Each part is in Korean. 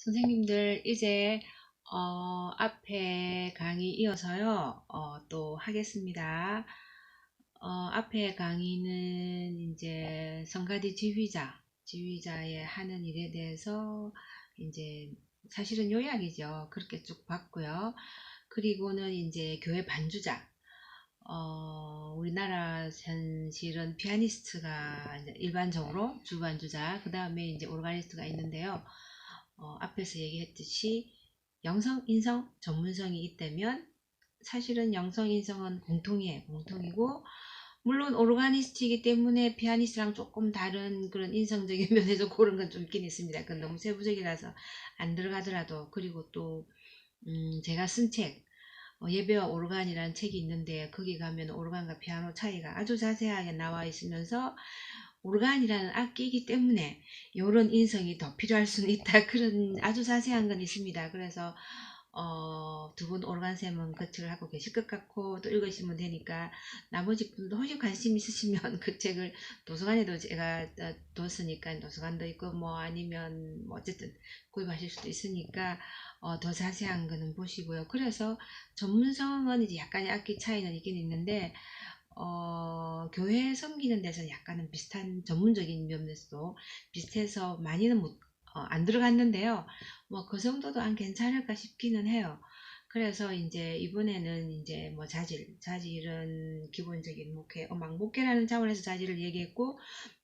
선생님들 이제 앞에 강의 이어서요 또 하겠습니다. 앞에 강의는 이제 성가대 지휘자의 하는 일에 대해서 이제 사실은 요약이죠. 그렇게 쭉 봤고요. 그리고는 이제 교회 반주자, 우리나라 현실은 피아니스트가 이제 일반적으로 주반주자, 그 다음에 이제 오르가니스트가 있는데요. 앞에서 얘기했듯이 영성, 인성, 전문성이 있다면 사실은 영성, 인성은 공통이고, 물론 오르가니스트이기 때문에 피아니스트랑 조금 다른 그런 인성적인 면에서 그런 건 좀 있긴 있습니다. 그건 너무 세부적이라서 안 들어가더라도. 그리고 또 제가 쓴 책, 예배와 오르간이라는 책이 있는데, 거기 가면 오르간과 피아노 차이가 아주 자세하게 나와 있으면서 오르간이라는 악기이기 때문에 이런 인성이 더 필요할 수는 있다, 그런 아주 자세한 건 있습니다. 그래서 두 분 오르간쌤은 그 책을 하고 계실 것 같고, 또 읽으시면 되니까 나머지 분도 혹시 관심 있으시면 그 책을 도서관에도 제가 뒀으니까, 도서관도 있고 뭐 아니면 뭐 어쨌든 구입하실 수도 있으니까 더 자세한 거는 보시고요. 그래서 전문성은 이제 약간의 악기 차이는 있긴 있는데, 교회 섬기는 데서 약간은 비슷한 전문적인 면에서도 비슷해서 많이는 안 들어갔는데요. 뭐 그 정도도 안 괜찮을까 싶기는 해요. 그래서 이제 이번에는 이제 뭐 자질은 기본적인 음악 목회라는 차원에서 자질을 얘기했고,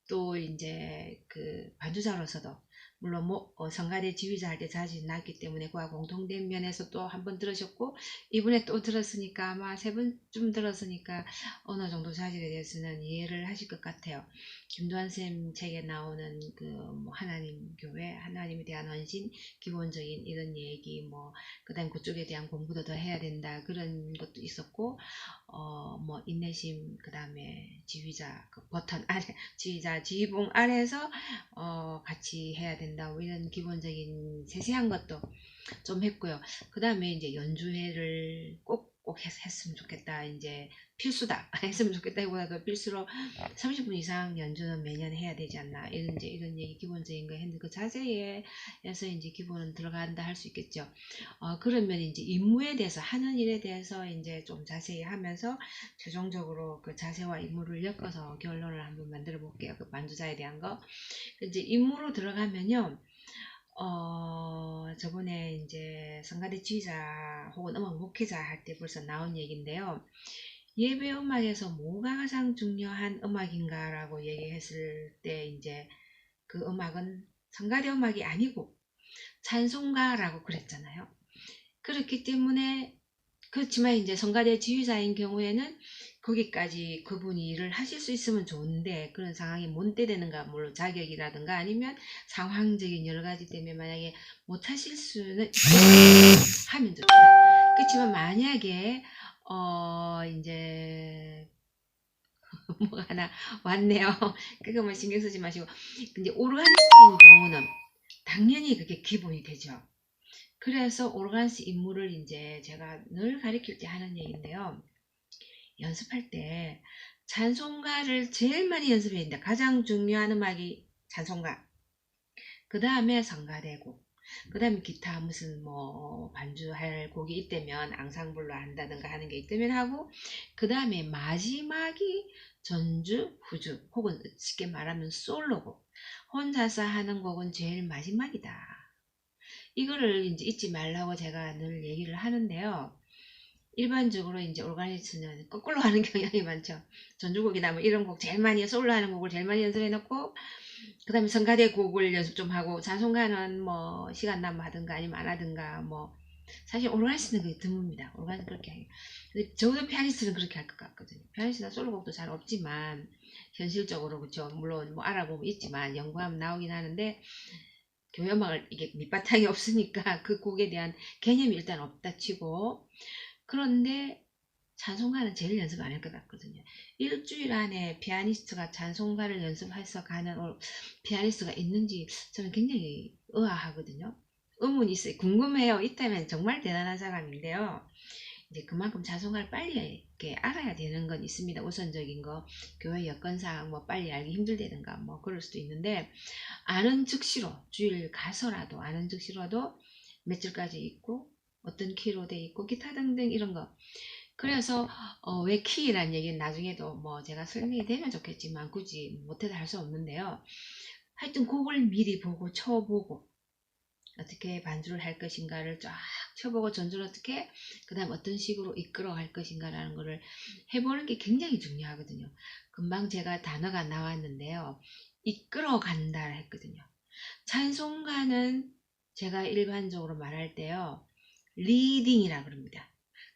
또 이제 그 반주자로서도 물론 뭐 성가대 지휘자 할 때 자질이 났기 때문에 그와 공통된 면에서 또 한 번 들으셨고, 이번에 또 들었으니까 아마 세 번쯤 들었으니까 어느 정도 자질에 대해서는 이해를 하실 것 같아요. 김도환 쌤 책에 나오는 그 뭐 하나님 교회, 하나님에 대한 헌신, 기본적인 이런 얘기, 뭐 그다음 그쪽에 대한 공부도 더 해야 된다, 그런 것도 있었고, 뭐 인내심, 그다음에 지휘자 그 버튼 아래, 지휘봉 아래에서 같이 해야 된다, 뭐 이런 기본적인 세세한 것도 좀 했고요. 그 다음에 이제 연주회를 꼭 했으면 좋겠다, 이제 필수다 했으면 좋겠다, 이보다도 필수로 30분 이상 연주는 매년 해야 되지 않나, 이런 얘기 기본적인 거 했는데, 그 자세에서 이제 기본은 들어간다 할 수 있겠죠. 그러면 이제 임무에 대해서, 하는 일에 대해서 이제 좀 자세히 하면서 최종적으로 그 자세와 임무를 엮어서 결론을 한번 만들어 볼게요. 그 만주자에 대한 거. 이제 임무로 들어가면요. 저번에 이제 성가대 지휘자 혹은 음악 목회자 할 때 벌써 나온 얘기인데요. 예배 음악에서 뭐가 가장 중요한 음악인가라고 얘기했을 때, 이제 그 음악은 성가대 음악이 아니고 찬송가라고 그랬잖아요. 그렇기 때문에, 그렇지만 이제 성가대 지휘자인 경우에는 거기까지 그분이 일을 하실 수 있으면 좋은데, 그런 상황이 뭔 때 되는가, 물론 자격이라든가 아니면 상황적인 여러 가지 때문에 만약에 못 하실 수는 하면 좋죠. 그렇지만 만약에 이제 뭐 하나 왔네요. 그거만 신경 쓰지 마시고, 이제 오르가니스트인 경우는 당연히 그게 기본이 되죠. 그래서 오르간스 임무를 이제 제가 늘 가르칠 때 하는 얘기인데요. 연습할 때 찬송가를 제일 많이 연습해야 된다. 가장 중요한 음악이 찬송가. 그 다음에 성가대곡. 그 다음에 기타 무슨 뭐 반주할 곡이 있다면 앙상블로 한다든가 하는 게 있다면 하고, 그 다음에 마지막이 전주, 후주, 혹은 쉽게 말하면 솔로곡. 혼자서 하는 곡은 제일 마지막이다. 이거를 이제 잊지 말라고 제가 늘 얘기를 하는데요. 일반적으로 이제 오르가니스트는 거꾸로 하는 경향이 많죠. 전주곡이나 뭐 이런 곡 제일 많이, 솔로 하는 곡을 제일 많이 연습해 놓고, 그 다음에 성가대 곡을 연습 좀 하고, 찬송가는 뭐 시간 나면 하든가 아니면 안 하든가, 뭐 사실 오르가니스트는 그게 드뭅니다. 오르가니스트 그렇게 하기. 근데 적어도 피아니스트는 그렇게 할 것 같거든요. 피아니스트나 솔로곡도 잘 없지만 현실적으로, 그렇죠. 물론 뭐 알아보면 있지만 연구하면 나오긴 하는데, 교회 음악을 이게 밑바탕이 없으니까 그 곡에 대한 개념이 일단 없다 치고, 그런데 찬송가는 제일 연습 안 할 것 같거든요. 일주일 안에 피아니스트가 찬송가를 연습해서 가는 피아니스트가 있는지 저는 굉장히 의아하거든요. 의문이 있어요. 궁금해요. 있다면 정말 대단한 사람인데요. 이제 그만큼 자존감을 빨리 이렇게 알아야 되는 건 있습니다. 우선적인 거, 교회 여건상 뭐 빨리 알기 힘들다든가 뭐 그럴 수도 있는데, 아는 즉시로 주일 가서라도 아는 즉시로도 며칠까지 있고 어떤 키로 돼 있고 기타 등등 이런 거. 그래서 왜 키라는 얘기는 나중에도 뭐 제가 설명이 되면 좋겠지만 굳이 못해도 할 수 없는데요. 하여튼 곡을 미리 보고 쳐보고 어떻게 반주를 할 것인가를 쫙 쳐보고 전주를 어떻게 그 다음 어떤 식으로 이끌어 갈 것인가라는 거를 해보는 게 굉장히 중요하거든요. 금방 제가 단어가 나왔는데요. 이끌어 간다 했거든요. 찬송가는 제가 일반적으로 말할 때요. 리딩이라 그럽니다.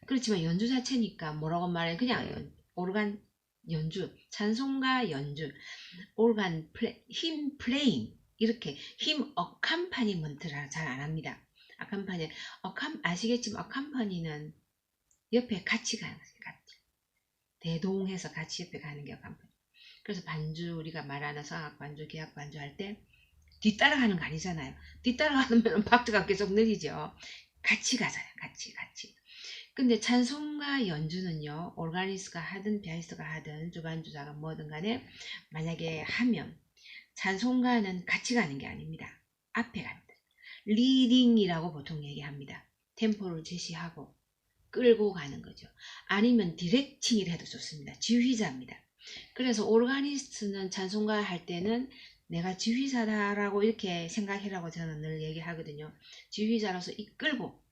그렇지만 연주 자체니까 뭐라고 말해 그냥 오르간 연주, 찬송가 연주, 오르간 힘 플레잉 이렇게 힘 어캄파니먼트라 잘 안 합니다. 어캄파니 아시겠지만 어캄파니는 옆에 같이 가는 거죠. 같이. 대동해서 같이 옆에 가는 게 어캄파니. 그래서 반주 우리가 말하는 성악 반주, 기악 반주 할 때 뒤따라가는 거 아니잖아요. 뒤따라가면 박자가 계속 느리죠. 같이 가잖아요. 같이. 근데 찬송가 연주는요. 오르가니스트가 하든 피아니스트가 하든 주반주자가 뭐든 간에 만약에 하면 찬송가는 같이 가는 게 아닙니다. 앞에 갑니다. 리딩이라고 보통 얘기합니다. 템포를 제시하고 끌고 가는 거죠. 아니면 디렉팅이라 해도 좋습니다. 지휘자입니다. 그래서 오르가니스트는 찬송가 할 때는 내가 지휘자다라고 이렇게 생각해라고 저는 늘 얘기하거든요. 지휘자로서 이끌고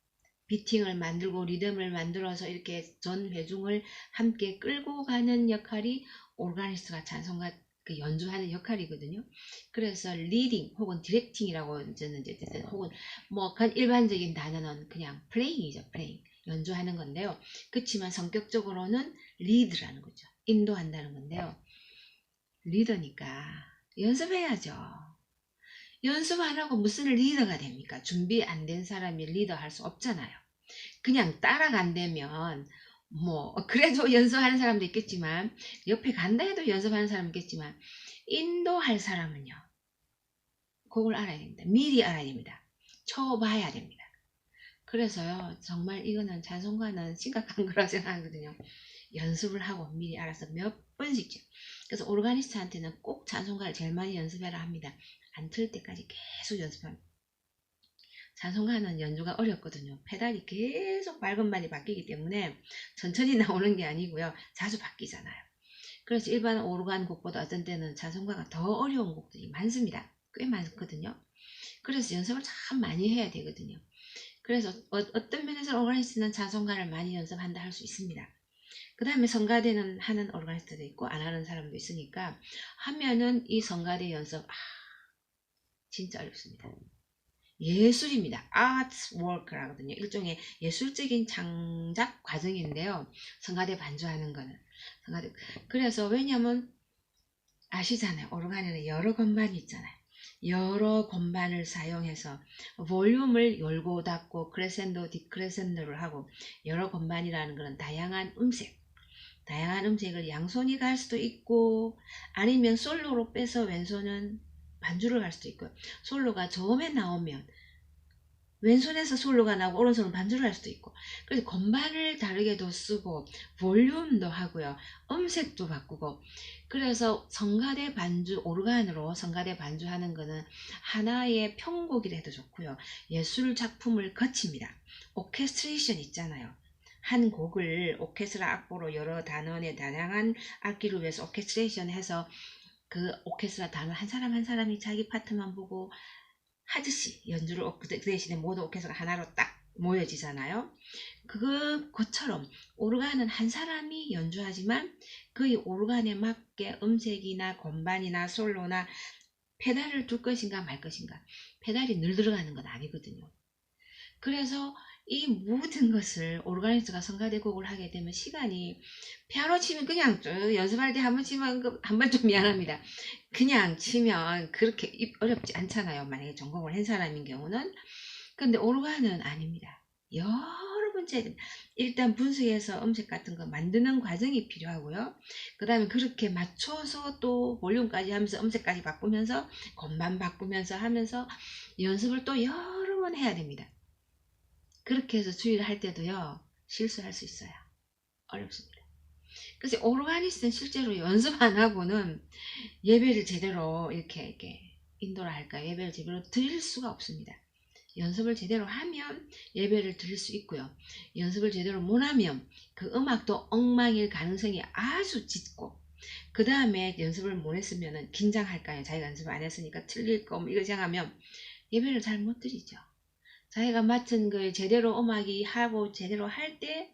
비팅을 만들고 리듬을 만들어서 이렇게 전 회중을 함께 끌고 가는 역할이 오르가니스트가 찬송가 그 연주하는 역할이거든요. 그래서 리딩 혹은 디렉팅이라고 저는 이제 혹은 뭐 그냥 일반적인 단어는 그냥 플레잉이죠. 플레잉. 연주하는 건데요. 그렇지만 성격적으로는 리드라는 거죠. 인도한다는 건데요. 리더니까 연습해야죠. 연습 안 하고 무슨 리더가 됩니까? 준비 안 된 사람이 리더 할 수 없잖아요. 그냥 따라간다면 뭐 그래도 연습하는 사람도 있겠지만 옆에 간다 해도 연습하는 사람 있겠지만 인도할 사람은요. 그걸 알아야 됩니다. 미리 알아야 됩니다. 쳐봐야 됩니다. 그래서요. 정말 이거는 찬송가는 심각한 거라고 생각하거든요. 연습을 하고 미리 알아서 몇 번씩요. 그래서 오르가니스트한테는 꼭 찬송가를 제일 많이 연습해라 합니다. 안 틀 때까지 계속 연습합니다. 찬송가는 연주가 어렵거든요. 페달이 계속 밟음발이 바뀌기 때문에 천천히 나오는 게 아니고요. 자주 바뀌잖아요. 그래서 일반 오르간 곡보다 어떤 때는 찬송가가 더 어려운 곡들이 많습니다. 꽤 많거든요. 그래서 연습을 참 많이 해야 되거든요. 그래서 어떤 면에서 오르가니스트는 찬송가를 많이 연습한다 할 수 있습니다. 그 다음에 성가대는 하는 오르가니스트도 있고 안 하는 사람도 있으니까 하면은 이 성가대 연습 진짜 어렵습니다. 예술입니다. 아트 워크라거든요. 일종의 예술적인 창작 과정인데요. 성가대 반주하는 거는 성가대. 그래서 왜냐면 아시잖아요. 오르간에는 여러 건반이 있잖아요. 여러 건반을 사용해서 볼륨을 열고 닫고 크레센도 디크레센도를 하고 여러 건반이라는 것은 다양한 음색을 양손이 갈 수도 있고 아니면 솔로로 빼서 왼손은 반주를 갈 수도 있고요. 솔로가 저음에 나오면 왼손에서 솔로가 나오고 오른손은 반주를 할 수도 있고 그래서 건반을 다르게도 쓰고 볼륨도 하고요. 음색도 바꾸고 그래서 성가대 반주 오르간으로 성가대 반주하는 거는 하나의 편곡이라 해도 좋고요. 예술 작품을 거칩니다. 오케스트레이션 있잖아요. 한 곡을 오케스트라 악보로 여러 단원의 다양한 악기를 위해서 오케스트레이션 해서 그 오케스트라 단원 한 사람 한 사람이 자기 파트만 보고 하듯이 연주를 그 대신에 모든 오케스트라가 하나로 딱 모여지잖아요. 그것처럼 오르간은 한 사람이 연주하지만 그 오르간에 맞게 음색이나 건반이나 솔로나 페달을 둘 것인가 말 것인가 페달이 늘 들어가는 건 아니거든요. 그래서 이 모든 것을 오르가니스트가 성가대 곡을 하게 되면 시간이 피아노 치면 그냥 연습할 때 한 번 치면 한 번 좀 미안합니다. 그냥 치면 그렇게 어렵지 않잖아요. 만약에 전공을 한 사람인 경우는. 근데 오르간은 아닙니다. 여러 번째 일단 분수해서 음색 같은 거 만드는 과정이 필요하고요. 그 다음에 그렇게 맞춰서 또 볼륨까지 하면서 음색까지 바꾸면서 건반 바꾸면서 하면서 연습을 또 여러 번 해야 됩니다. 그렇게 해서 주의를 할 때도요. 실수할 수 있어요. 어렵습니다. 그래서 오르가니스트는 실제로 연습 안 하고는 예배를 제대로 이렇게 인도를 할까요? 예배를 제대로 드릴 수가 없습니다. 연습을 제대로 하면 예배를 드릴 수 있고요. 연습을 제대로 못하면 그 음악도 엉망일 가능성이 아주 짙고, 그 다음에 연습을 못했으면 긴장할까요? 자기가 연습을 안 했으니까 틀릴 거 이거 생각하면 예배를 잘 못 드리죠. 자기가 맡은 걸 제대로 음악이 하고 제대로 할 때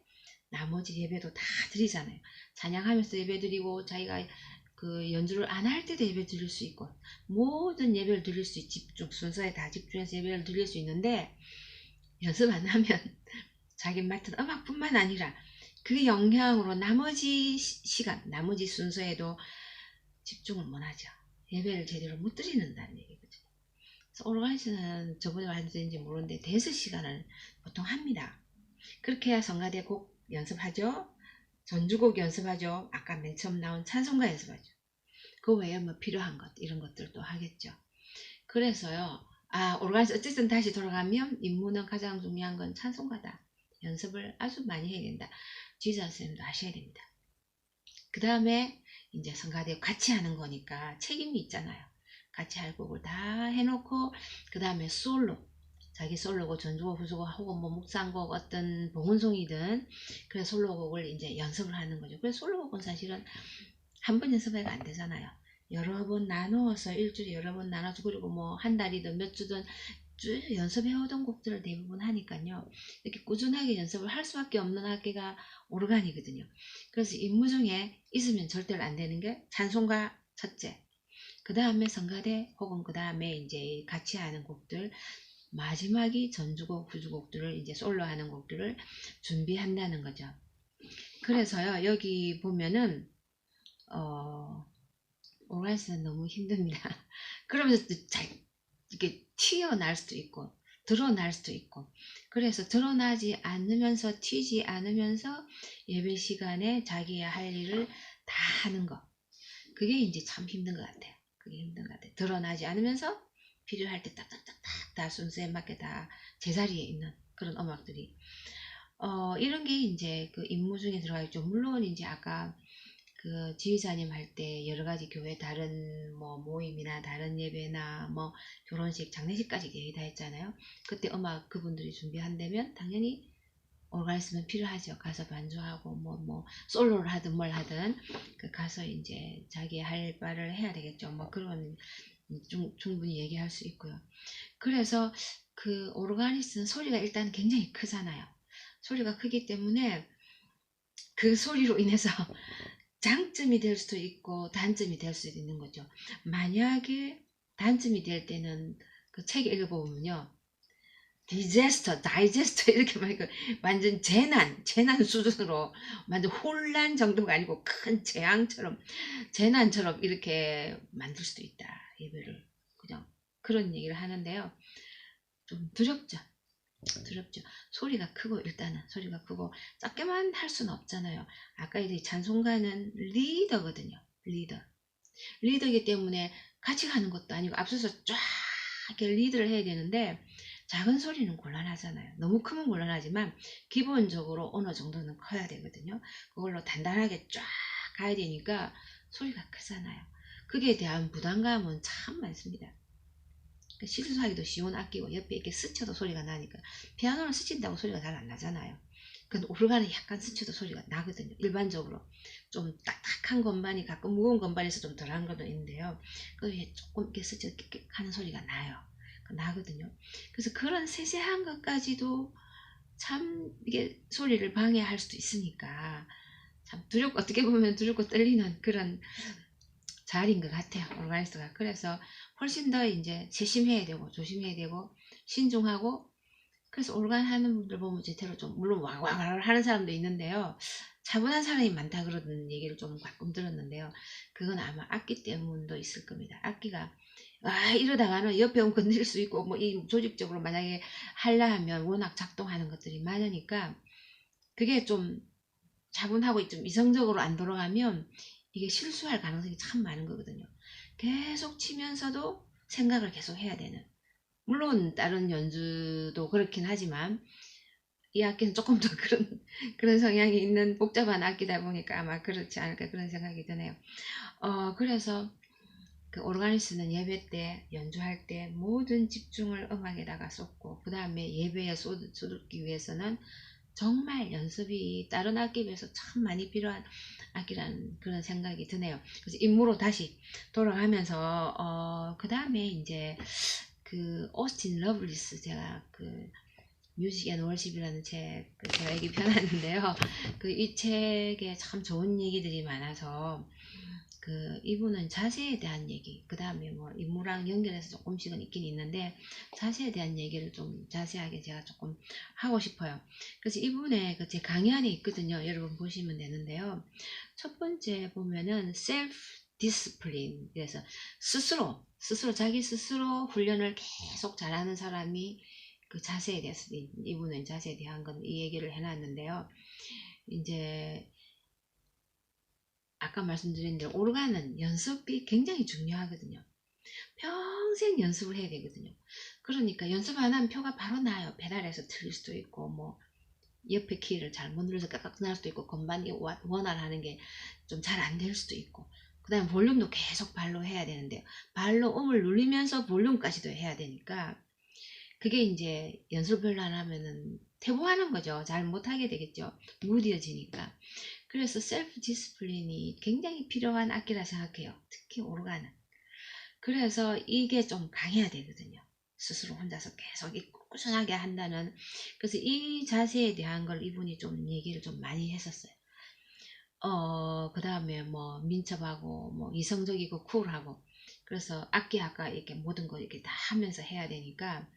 나머지 예배도 다 드리잖아요. 찬양하면서 예배 드리고, 자기가 그 연주를 안 할 때도 예배 드릴 수 있고, 모든 예배를 드릴 수 있고, 집중 순서에 다 집중해서 예배를 드릴 수 있는데, 연습 안 하면 자기 맡은 음악뿐만 아니라 그 영향으로 나머지 시간, 나머지 순서에도 집중을 못 하죠. 예배를 제대로 못 드리는다는 얘기거든요. 그래서 오르가니스는 저번에 말씀드린지 모르는데 대스 시간을 보통 합니다. 그렇게 해야 성가대 곡 연습하죠. 전주곡 연습하죠. 아까 맨 처음 나온 찬송가 연습하죠. 그 외에 뭐 필요한 것 이런 것들도 하겠죠. 그래서요. 오르가니스 어쨌든 다시 돌아가면 임무는 가장 중요한 건 찬송가다. 연습을 아주 많이 해야 된다. 지휘자 선생님도 하셔야 됩니다. 그 다음에 이제 성가대 같이 하는 거니까 책임이 있잖아요. 같이 할 곡을 다 해놓고 그 다음에 솔로, 자기 솔로곡 전주곡 후주곡 혹은 뭐 묵상곡 어떤 봉헌송이든 그래 솔로곡을 이제 연습을 하는 거죠. 그래서 솔로곡은 사실은 한 번 연습해가 안 되잖아요. 여러 번 나누어서 일주일에 여러 번 나눠서 그리고 뭐 한 달이든 몇 주든 쭉 연습해오던 곡들을 대부분 하니까요. 이렇게 꾸준하게 연습을 할 수밖에 없는 학기가 오르간이거든요. 그래서 임무 중에 있으면 절대로 안 되는 게 찬송가 첫째, 그 다음에 성가대 혹은 그 다음에 이제 같이 하는 곡들, 마지막이 전주곡, 후주곡들을 이제 솔로 하는 곡들을 준비한다는 거죠. 그래서요, 여기 보면은, 오라이스는 너무 힘듭니다. 그러면서 잘, 이렇게 튀어날 수도 있고, 드러날 수도 있고, 그래서 드러나지 않으면서, 튀지 않으면서 예배 시간에 자기의 할 일을 다 하는 거. 그게 이제 참 힘든 것 같아요. 그게 힘든 것 같아요. 드러나지 않으면서 필요할 때 딱딱딱딱 다 순서에 맞게 다 제자리에 있는 그런 음악들이 이런 게 이제 그 임무 중에 들어가 있죠. 물론 이제 아까 그 지휘자님 할 때 여러 가지 교회 다른 뭐 모임이나 다른 예배나 뭐 결혼식, 장례식까지 얘기 다 했잖아요. 그때 음악 그분들이 준비한다면 당연히 오르가니스는 필요하죠. 가서 반주하고 뭐 솔로를 하든 뭘 하든 그 가서 이제 자기 할 바를 해야 되겠죠. 뭐 그런 충분히 얘기할 수 있고요. 그래서 그 오르가니스는 소리가 일단 굉장히 크잖아요. 소리가 크기 때문에 그 소리로 인해서 장점이 될 수도 있고 단점이 될 수도 있는 거죠. 만약에 단점이 될 때는 그 책 읽어보면요. 디제스터, 다이제스터 이렇게 말고 완전 재난 수준으로 완전 혼란 정도가 아니고 큰 재앙처럼 재난처럼 이렇게 만들 수도 있다. 예배를 그냥 그런 얘기를 하는데요. 좀 두렵죠. 두렵죠. 소리가 크고 일단은 소리가 크고 작게만 할 수는 없잖아요. 아까 이 찬송가는 리더거든요. 리더이기 때문에 같이 가는 것도 아니고 앞서서 쫙 이렇게 리드를 해야 되는데 작은 소리는 곤란하잖아요. 너무 크면 곤란하지만 기본적으로 어느 정도는 커야 되거든요. 그걸로 단단하게 쫙 가야 되니까 소리가 크잖아요. 그게 대한 부담감은 참 많습니다. 실수하기도 쉬운 악기고 옆에 이렇게 스쳐도 소리가 나니까 피아노는 스친다고 소리가 잘 안 나잖아요. 근데 오르간은 약간 스쳐도 소리가 나거든요. 일반적으로 좀 딱딱한 건반이 가끔 무거운 건반에서 좀 덜한 것도 있는데요. 그게 조금 이렇게 스쳐 이렇게 하는 소리가 나요. 나거든요. 그래서 그런 세세한 것까지도 참 이게 소리를 방해할 수도 있으니까 참 두렵고 어떻게 보면 두렵고 떨리는 그런 자리인 것 같아요. 오르가니스트가. 그래서 훨씬 더 이제 세심해야 되고 조심해야 되고 신중하고 그래서 오르간 하는 분들 보면 제대로 좀 물론 와글와글 하는 사람도 있는데요. 차분한 사람이 많다 그러는 얘기를 좀 가끔 들었는데요. 그건 아마 악기 때문도 있을 겁니다. 악기가 이러다가는 옆에 오면 건드릴 수 있고 뭐 이 조직적으로 만약에 하려 하면 워낙 작동하는 것들이 많으니까 그게 좀 차분하고 좀 이성적으로 안 돌아가면 이게 실수할 가능성이 참 많은 거거든요. 계속 치면서도 생각을 계속 해야 되는. 물론 다른 연주도 그렇긴 하지만 이 악기는 조금 더 그런 성향이 있는 복잡한 악기다 보니까 아마 그렇지 않을까 그런 생각이 드네요. 그래서 그 오르가니스는 예배 때 연주할 때 모든 집중을 음악에다가 쏟고, 그 다음에 예배에 쏟기 위해서는 정말 연습이 다른 악기에 비해서 참 많이 필요한 악기라는 그런 생각이 드네요. 그래서 임무로 다시 돌아가면서 그 다음에 이제 그 오스틴 러블리스, 제가 그 뮤직 앤 월십이라는 책 제가 얘기 펴놨는데요. 그 이 책에 참 좋은 얘기들이 많아서 그 이분은 자세에 대한 얘기, 그 다음에 뭐 인물랑 연결해서 조금씩은 있긴 있는데 자세에 대한 얘기를 좀 자세하게 제가 조금 하고 싶어요. 그래서 이분의 그 제 강의 안에 있거든요. 여러분 보시면 되는데요. 첫 번째 보면은 self discipline, 그래서 스스로 자기 스스로 훈련을 계속 잘하는 사람이 그 자세에 대해서, 이분은 자세에 대한 건 이 얘기를 해놨는데요. 이제 아까 말씀드린 대로 오르간은 연습이 굉장히 중요하거든요. 평생 연습을 해야 되거든요. 그러니까 연습 안 하면 표가 바로 나요. 페달에서 틀릴 수도 있고, 뭐 옆에 키를 잘못 눌러서 깍깍 날 수도 있고, 건반이 원활하는 게 좀 잘 안 될 수도 있고, 그 다음에 볼륨도 계속 발로 해야 되는데요. 발로 음을 누리면서 볼륨까지도 해야 되니까 그게 이제 연습을 별로 안 하면은 퇴보하는 거죠. 잘 못하게 되겠죠. 무뎌지니까. 그래서 셀프 디스플린이 굉장히 필요한 악기라 생각해요. 특히 오르간은. 그래서 이게 좀 강해야 되거든요. 스스로 혼자서 계속 꾸준하게 한다는. 그래서 이 자세에 대한 걸 이분이 좀 얘기를 좀 많이 했었어요. 그 다음에 뭐 민첩하고 뭐 이성적이고 쿨하고, 그래서 악기 아까 이렇게 모든 거 이렇게 다 하면서 해야 되니까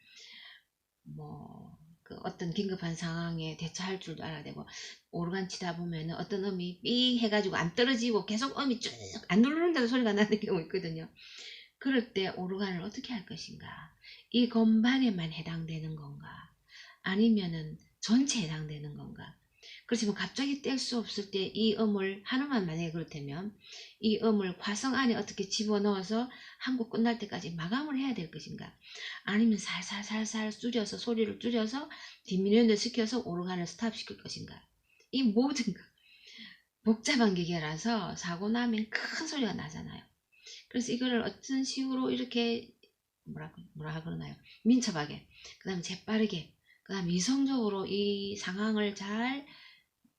뭐 그 어떤 긴급한 상황에 대처할 줄도 알아야 되고, 오르간 치다 보면은 어떤 음이 삐 해가지고 안 떨어지고 계속 음이 쭉 안 누르는데도 소리가 나는 경우 있거든요. 그럴 때 오르간을 어떻게 할 것인가, 이 건반에만 해당되는 건가, 아니면은 전체에 해당되는 건가. 그렇지만 갑자기 뗄 수 없을 때 이 음을 하나만 만약에 그렇다면 이 음을 화성 안에 어떻게 집어넣어서 한 곡 끝날 때까지 마감을 해야 될 것인가, 아니면 살살살살 줄여서 소리를 줄여서 디미니언드 시켜서 오르간을 스탑시킬 것인가. 이 모든 거 복잡한 기계라서 사고 나면 큰 소리가 나잖아요. 그래서 이거를 어떤 식으로 이렇게 뭐라 그러나요, 민첩하게, 그 다음에 재빠르게, 그 다음에 이성적으로 이 상황을 잘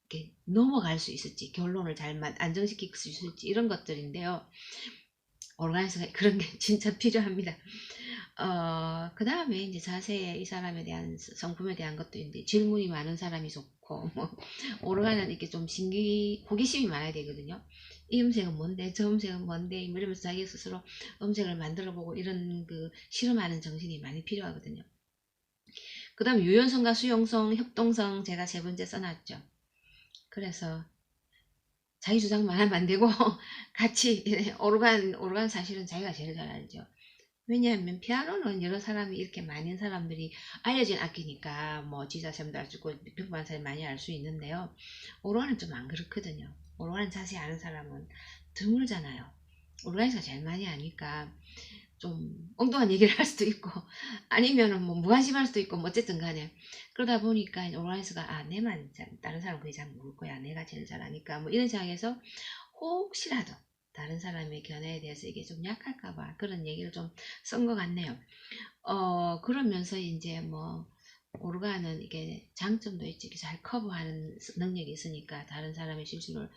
이렇게 넘어갈 수 있을지, 결론을 잘 안정시킬 수 있을지, 이런 것들인데요. 오르간에서 그런 게 진짜 필요합니다. 그 다음에 이제 자세히 이 사람에 대한 성품에 대한 것도 있는데, 질문이 많은 사람이 좋고, 뭐 오르간은 이렇게 좀 호기심이 많아야 되거든요. 이 음색은 뭔데, 저 음색은 뭔데, 이러면서 자기 스스로 음색을 만들어보고, 이런 그 실험하는 정신이 많이 필요하거든요. 그 다음 유연성과 수용성, 협동성 제가 세 번째 써놨죠. 그래서 자기 주장만 하면 안 되고 같이 오르간 사실은 자기가 제일 잘 알죠. 왜냐하면 피아노는 여러 사람이 이렇게 많은 사람들이 알려진 악기니까 뭐 지자쌤도 알 수 있고 평범한 사람이 많이 알 수 있는데요. 오르간은 좀 안 그렇거든요. 오르간 자세히 아는 사람은 드물잖아요. 오르간에서 제일 많이 아니까 좀 엉뚱한 얘기를 할 수도 있고 아니면은 뭐 무관심할 수도 있고, 뭐 어쨌든 간에 그러다 보니까 오르간에서가 내만 다른 사람 거의 잘 모를 거야, 내가 제일 잘하니까, 뭐 이런 생각에서 혹시라도 다른 사람의 견해에 대해서 이게 좀 약할까봐 그런 얘기를 좀 쓴 것 같네요. 그러면서 이제 뭐 오르간은 이게 장점도 있지, 잘 커버하는 능력이 있으니까 다른 사람의 실수를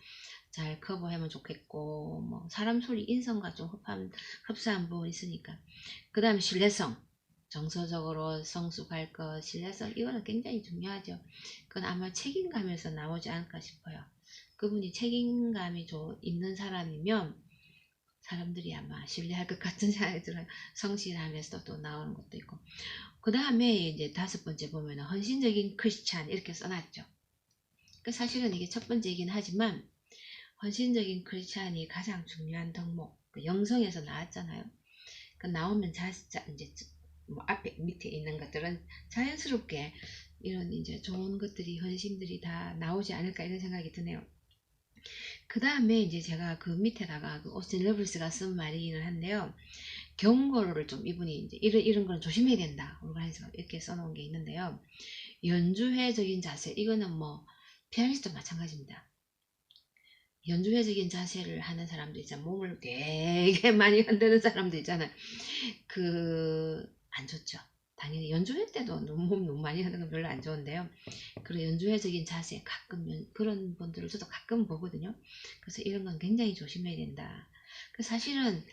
잘 커버하면 좋겠고, 뭐 사람 소리 인성과 좀 흡사한 부분이 있으니까. 그 다음에 신뢰성, 정서적으로 성숙할 것, 신뢰성, 이거는 굉장히 중요하죠. 그건 아마 책임감에서 나오지 않을까 싶어요. 그분이 책임감이 있는 사람이면 사람들이 아마 신뢰할 것 같은 생각이 들어요. 성실하면서도 또 나오는 것도 있고. 그 다음에 이제 다섯 번째 보면 헌신적인 크리스찬 이렇게 써놨죠. 그 사실은 이게 첫 번째이긴 하지만 헌신적인 크리스찬이 가장 중요한 덕목, 그 영성에서 나왔잖아요. 그 나오면 이제 뭐 앞에 밑에 있는 것들은 자연스럽게 이런 이제 좋은 것들이, 헌신들이 다 나오지 않을까, 이런 생각이 드네요. 그 다음에 이제 제가 그 밑에다가 그 오스틴 러블리스가 쓴 말이기는 한데요. 경고를 좀 이분이 이제 이런 건 조심해야 된다. 오르가니스가 이렇게 써놓은 게 있는데요. 연주회적인 자세, 이거는 뭐 피아니스트도 마찬가지입니다. 연주회적인 자세를 하는 사람도 있잖아요. 몸을 되게 많이 흔드는 사람도 있잖아요. 안 좋죠. 당연히 연주회 때도 몸 너무 많이 하는 건 별로 안 좋은데요. 그런 연주회적인 자세, 가끔 그런 분들을 저도 가끔 보거든요. 그래서 이런 건 굉장히 조심해야 된다. 사실은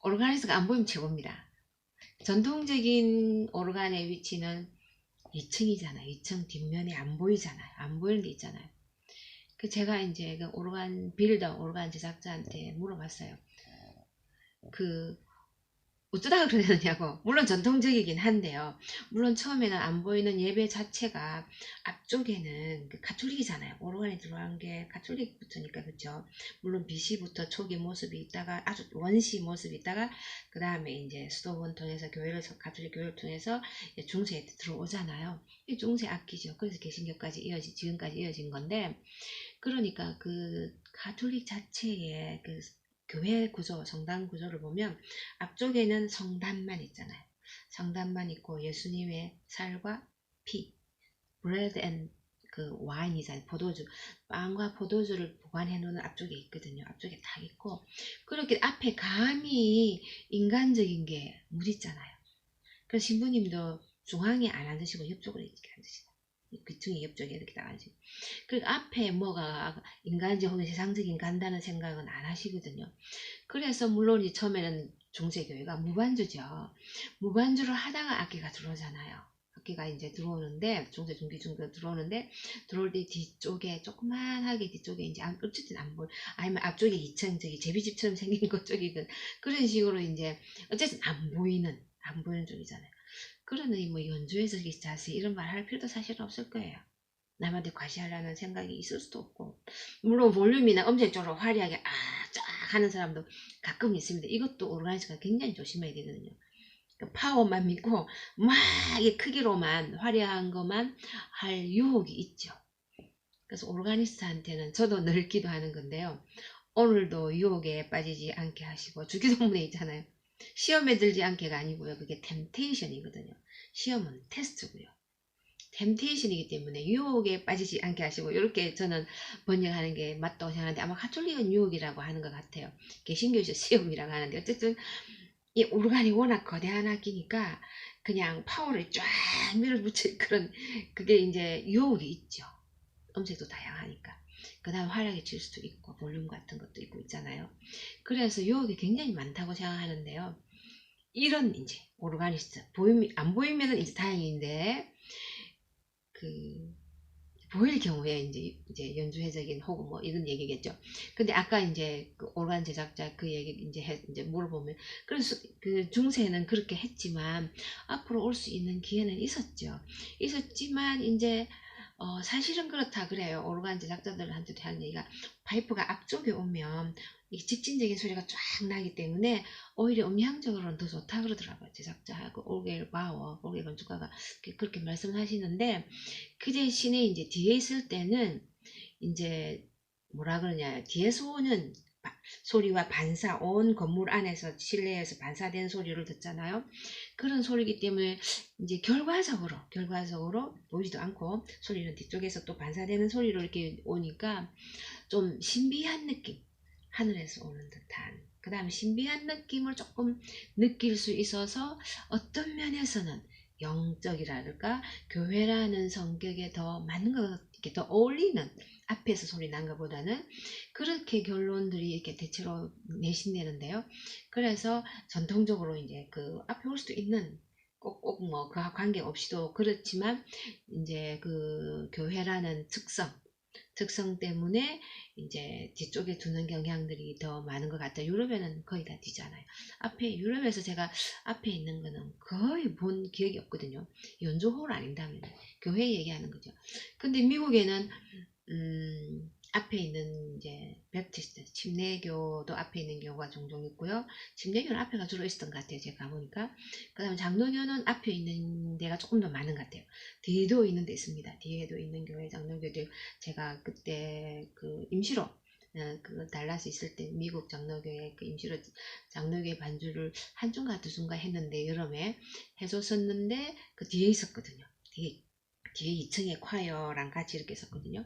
오르가니스가 안 보이면 최고입니다. 전통적인 오르간의 위치는 2층이잖아요. 2층 뒷면에 안 보이잖아요. 안 보이는 게 있잖아요. 제가 이제 그 오르간 빌더, 오르간 제작자한테 물어봤어요. 어쩌다가 그러느냐고. 물론 전통적이긴 한데요. 물론 처음에는 안 보이는 예배 자체가 앞쪽에는 가톨릭이잖아요. 오르간에 들어간 게 가톨릭부터니까, 그렇죠. 물론 BC부터 초기 모습이 있다가 아주 원시 모습이 있다가 그 다음에 이제 수도원 통해서 가톨릭 교회를 통해서 중세에 들어오잖아요. 이 중세 악기죠. 그래서 개신교까지 지금까지 이어진 건데, 그러니까 가톨릭 자체의 교회 구조, 성당 구조를 보면 앞쪽에는 성단만 있잖아요. 성단만 있고 예수님의 살과 피, bread and 와인이잖아요. 포도주, 빵과 포도주를 보관해 놓는 앞쪽에 있거든요. 앞쪽에 딱 있고, 그렇게 앞에 감히 인간적인 게 묻 있잖아요. 그래서 신부님도 중앙에 안 앉으시고 옆쪽으로 이렇게 앉으시고, 귀퉁이 옆쪽에 이렇게 딱 앉으시고, 앞에 뭐가 인간적 혹은 세상적인 간다는 생각은 안 하시거든요. 그래서 물론 처음에는 중세교회가 무반주죠. 무반주를 하다가 악기가 들어오잖아요. 악기가 이제 들어오는데, 중세, 중기, 중교 들어오는데, 들어올 때 뒤쪽에, 조그만하게 뒤쪽에 이제, 어쨌든 안 보여. 아니면 앞쪽에 2층, 제비집처럼 생긴 것 쪽이, 그런 식으로 이제, 어쨌든 안 보이는 쪽이잖아요. 그러니 뭐 연주에서 자세 이런 말 할 필요도 사실은 없을 거예요. 남한테 과시하려는 생각이 있을 수도 없고, 물론 볼륨이나 음색적으로 화려하게 쫙 하는 사람도 가끔 있습니다. 이것도 오르가니스가 굉장히 조심해야 되거든요. 파워만 믿고 막 이 크기로만 화려한 것만 할 유혹이 있죠. 그래서 오르가니스트한테는 저도 늘 기도하는 건데요. 오늘도 유혹에 빠지지 않게 하시고, 주기도문에 있잖아요. 시험에 들지 않게가 아니고요. 그게 템테이션이거든요. 시험은 테스트고요. 템테이션이기 때문에 유혹에 빠지지 않게 하시고, 이렇게 저는 번역하는 게 맞다고 생각하는데, 아마 가톨릭은 유혹이라고 하는 것 같아요. 개신교에서 시험이라고 하는데, 어쨌든 이 오르간이 워낙 거대한 악기니까 그냥 파워를 쫙 밀어붙일 그런, 그게 이제 유혹이 있죠. 음색도 다양하니까. 그 다음 화려하게 칠 수도 있고 볼륨 같은 것도 있고 있잖아요. 그래서 유혹이 굉장히 많다고 생각하는데요. 이런 이제 오르가니스트 안 보이면 이제 다행인데, 보일 경우에 이제 연주회적인 혹은 뭐 이런 얘기겠죠. 근데 아까 이제 오르간 제작자 얘기 이제 물어보면, 그래서 중세는 그렇게 했지만 앞으로 올 수 있는 기회는 있었지만 이제 사실은 그렇다 그래요. 오르간 제작자들한테도 하는 얘기가, 파이프가 앞쪽에 오면 이 직진적인 소리가 쫙 나기 때문에 오히려 음향적으로는 더 좋다 그러더라고요. 제작자하고 올겔 건축가가 그렇게 말씀하시는데, 그 대신에 이제 뒤에 있을 때는 이제 뭐라 그러냐, 뒤에서 오는 소리와 반사, 온 건물 안에서 실내에서 반사된 소리를 듣잖아요. 그런 소리이기 때문에 이제 결과적으로 보이지도 않고 소리는 뒤쪽에서 또 반사되는 소리로 이렇게 오니까 좀 신비한 느낌, 하늘에서 오는 듯한, 그 다음에 신비한 느낌을 조금 느낄 수 있어서 어떤 면에서는 영적이랄까, 교회라는 성격에 더 맞는 것, 이렇게 더 어울리는, 앞에서 소리 난 것보다는, 그렇게 결론들이 이렇게 대체로 내신되는데요. 그래서 전통적으로 이제 앞에 올 수도 있는, 꼭 뭐 그 관계없이도 그렇지만, 이제 교회라는 특성 때문에 이제 뒤쪽에 두는 경향들이 더 많은 것 같아요. 유럽에는 거의 다 뒤잖아요. 유럽에서 제가 앞에 있는 거는 거의 본 기억이 없거든요. 연주홀 아닌다면 교회 얘기하는 거죠. 근데 미국에는 앞에 있는 이제 베프티스트, 침례교도 앞에 있는 경우가 종종 있고요. 침례교는 앞에가 주로 있었던 것 같아요. 제가 가보니까. 그 다음에 장로교는 앞에 있는 데가 조금 더 많은 것 같아요. 뒤에도 있는 데 있습니다. 뒤에도 있는 교회 장로교들, 제가 그때 임시로 그 달라스 있을 때 미국 장로교회 그 임시로 장로교회 반주를 한 주인가 두 주인가 했는데 여름에 해줬었는데 그 뒤에 있었거든요. 뒤에 2층에 콰이어랑 같이 이렇게 있었거든요.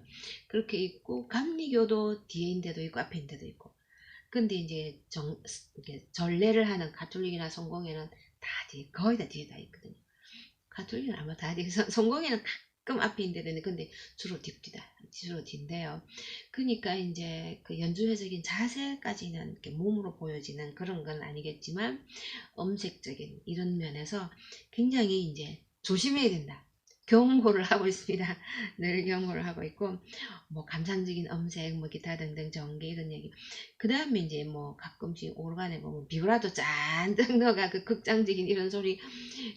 그렇게 있고 감리교도 뒤에인데도 있고 앞에인데도 있고. 근데 이제 이렇게 전례를 하는 가톨릭이나 성공회는 다 뒤에, 거의 다 뒤에 다 있거든요. 가톨릭은 아마 다 뒤에, 성공회는 가끔 앞에 있는데 근데 주로 주로 뒤인데요. 그러니까 이제 그 연주회적인 자세까지는 이렇게 몸으로 보여지는 그런 건 아니겠지만 음색적인 이런 면에서 굉장히 이제 조심해야 된다. 경고를 하고 있습니다. 늘 경고를 하고 있고, 뭐 감상적인 음색, 뭐 기타 등등 전개 이런 얘기. 그 다음에 이제 뭐 가끔씩 오르간에 보면 비브라도 잔뜩 넣어가 그 극장적인 이런 소리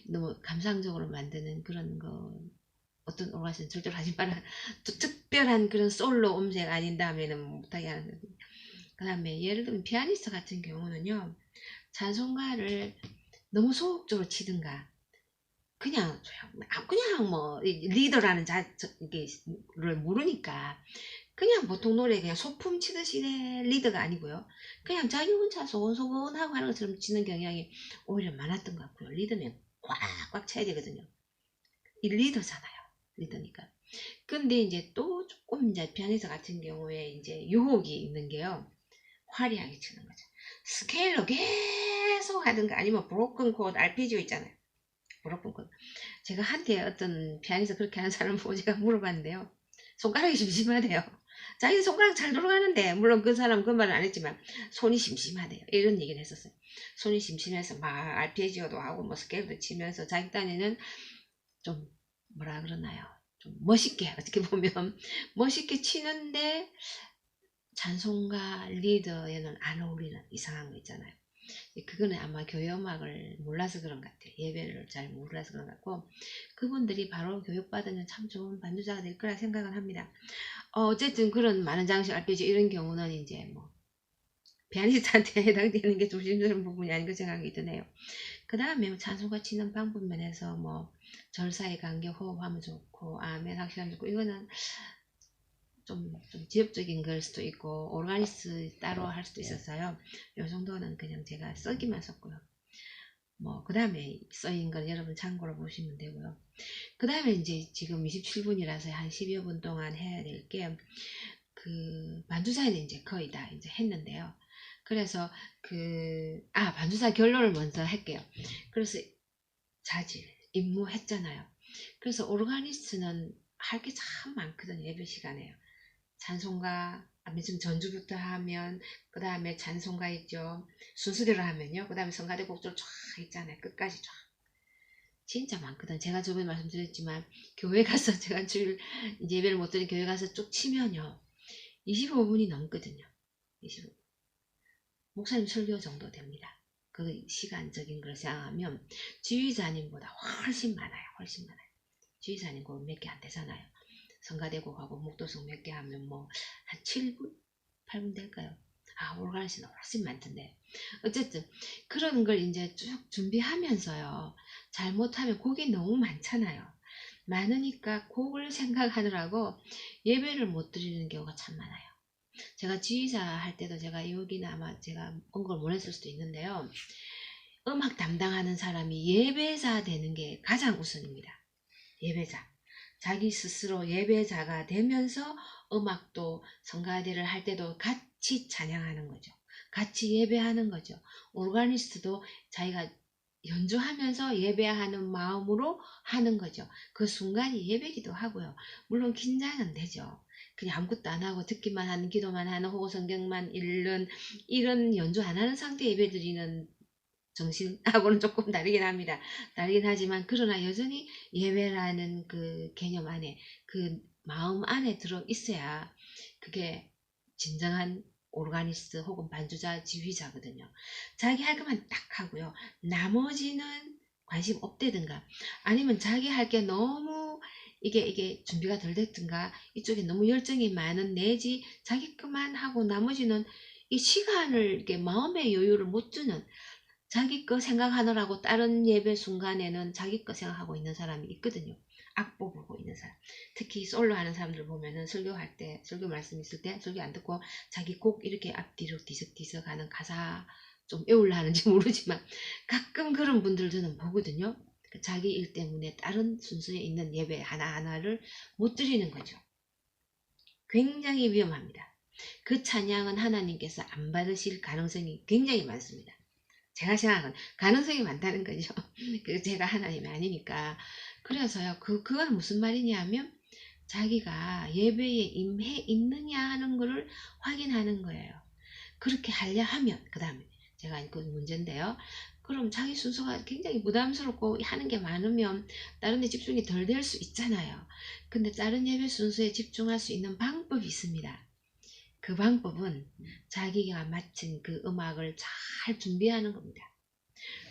너무 감상적으로 만드는 그런 거. 어떤 오르간은 절대로 하지 마라. 또 특별한 그런 솔로 음색 아닌 다음에는 못하게 하는. 그 다음에 예를 들면 피아니스트 같은 경우는요, 찬송가를 너무 소극적으로 치든가 그냥 뭐 리더라는 이게를 모르니까 그냥 보통 노래 그냥 소품 치듯이 리더가 아니고요. 그냥 자기 혼자 소곤소곤하고 하는 것처럼 치는 경향이 오히려 많았던 것 같고요. 리더면 꽉꽉 차야 되거든요. 이 리더잖아요. 리더니까. 근데 이제 또 조금 이제 피아니스트 같은 경우에 이제 유혹이 있는 게요. 화려하게 치는 거죠. 스케일로 계속 하든가 아니면 브로큰 코드 알페지오 있잖아요. 브로큰 코드. 제가 한때 어떤 피아니스트 그렇게 하는 사람 보고 제가 물어봤는데요. 손가락이 심심하대요. 자기 손가락 잘 돌아가는데 물론 그 사람 그 말은 안 했지만 손이 심심하대요. 이런 얘기를 했었어요. 손이 심심해서 막 알페지오도 하고 뭐 스케일도 치면서 자기 딴에는 좀 뭐라 그러나요? 좀 멋있게 어떻게 보면 멋있게 치는데 찬송가 리더에는 안 어울리는 이상한 거 있잖아요. 그거는 아마 교회 음악을 몰라서 그런 것 같아요. 예배를 잘 몰라서 그런 것 같고 그분들이 바로 교육받으면 참 좋은 반주자가 될 거라 생각을 합니다. 어쨌든 그런 많은 장식 알페지오 이런 경우는 이제 뭐 피아니스트한테 해당되는 게 조심스러운 부분이 아닌가 생각이 드네요. 그 다음에 찬송가 치는 방법 면에서 뭐 절사의 간격 호흡하면 좋고 아멘 확실하면 좋고 이거는 좀 지엽적인 걸 수도 있고 오르가니스트 따로 할 수도 있었어요. 요 정도는 그냥 제가 써기만 썼고요. 뭐 그 다음에 써인 건 여러분 참고로 보시면 되고요. 그 다음에 이제 지금 27분이라서 한 10여 분 동안 해야 될 게 그 반주사는 이제 거의 다 이제 했는데요. 그래서 반주사 결론을 먼저 할게요. 그래서 자질, 임무 했잖아요. 그래서 오르가니스트는 할 게 참 많거든요. 예배 시간에요. 찬송가, 지금 전주부터 하면, 그 다음에 찬송가 있죠. 순서대로 하면요. 그 다음에 성가대 곡절 쫙 있잖아요. 끝까지 쫙. 진짜 많거든. 제가 저번에 말씀드렸지만, 교회 가서 제가 주일 예배를 못 드린 교회 가서 쭉 치면요. 25분이 넘거든요. 25분. 목사님 설교 정도 됩니다. 그 시간적인 걸 생각하면, 지휘자님보다 훨씬 많아요. 훨씬 많아요. 지휘자님 그거 몇 개 안 되잖아요. 성가대곡하고 목도성 몇 개 하면 뭐 한 7분? 8분 될까요? 오르가니스는 훨씬 많던데. 어쨌든 그런 걸 이제 쭉 준비하면서요. 잘못하면 곡이 너무 많잖아요. 많으니까 곡을 생각하느라고 예배를 못 드리는 경우가 참 많아요. 제가 지휘사 할 때도 제가 여기는 아마 제가 언급을 못 했을 수도 있는데요. 음악 담당하는 사람이 예배자 되는 게 가장 우선입니다. 예배자. 자기 스스로 예배자가 되면서 음악도 성가대를 할 때도 같이 찬양하는 거죠. 같이 예배하는 거죠. 오르가니스트도 자기가 연주하면서 예배하는 마음으로 하는 거죠. 그 순간이 예배기도 하고요. 물론 긴장은 되죠. 그냥 아무것도 안 하고 듣기만 하는, 기도만 하는, 혹은 성경만 읽는 이런 연주 안 하는 상태 예배 드리는 정신하고는 조금 다르긴 합니다. 다르긴 하지만 그러나 여전히 예배라는 그 개념 안에 그 마음 안에 들어 있어야 그게 진정한 오르가니스트 혹은 반주자 지휘자거든요. 자기 할 것만 딱 하고요. 나머지는 관심 없대든가 아니면 자기 할 게 너무 이게 준비가 덜 됐든가 이쪽에 너무 열정이 많은 내지 자기 것만 하고 나머지는 이 시간을 이렇게 마음의 여유를 못 주는 자기 거 생각하느라고 다른 예배 순간에는 자기 거 생각하고 있는 사람이 있거든요. 악보 보고 있는 사람. 특히 솔로 하는 사람들 보면은 설교할 때, 설교 말씀 있을 때 설교 안 듣고 자기 곡 이렇게 앞뒤로 뒤석뒤석 하는 가사 좀 외우려 하는지 모르지만 가끔 그런 분들 저는 보거든요. 자기 일 때문에 다른 순서에 있는 예배 하나하나를 못 드리는 거죠. 굉장히 위험합니다. 그 찬양은 하나님께서 안 받으실 가능성이 굉장히 많습니다. 제가 생각하는 가능성이 많다는 거죠. 제가 하나님이 아니니까. 그래서요, 그건 무슨 말이냐면, 자기가 예배에 임해 있느냐 하는 거를 확인하는 거예요. 그렇게 하려 하면, 그 다음에, 제가 그 문제인데요. 그럼 자기 순서가 굉장히 부담스럽고 하는 게 많으면 다른 데 집중이 덜 될 수 있잖아요. 근데 다른 예배 순서에 집중할 수 있는 방법이 있습니다. 그 방법은 자기가 맡은 그 음악을 잘 준비하는 겁니다.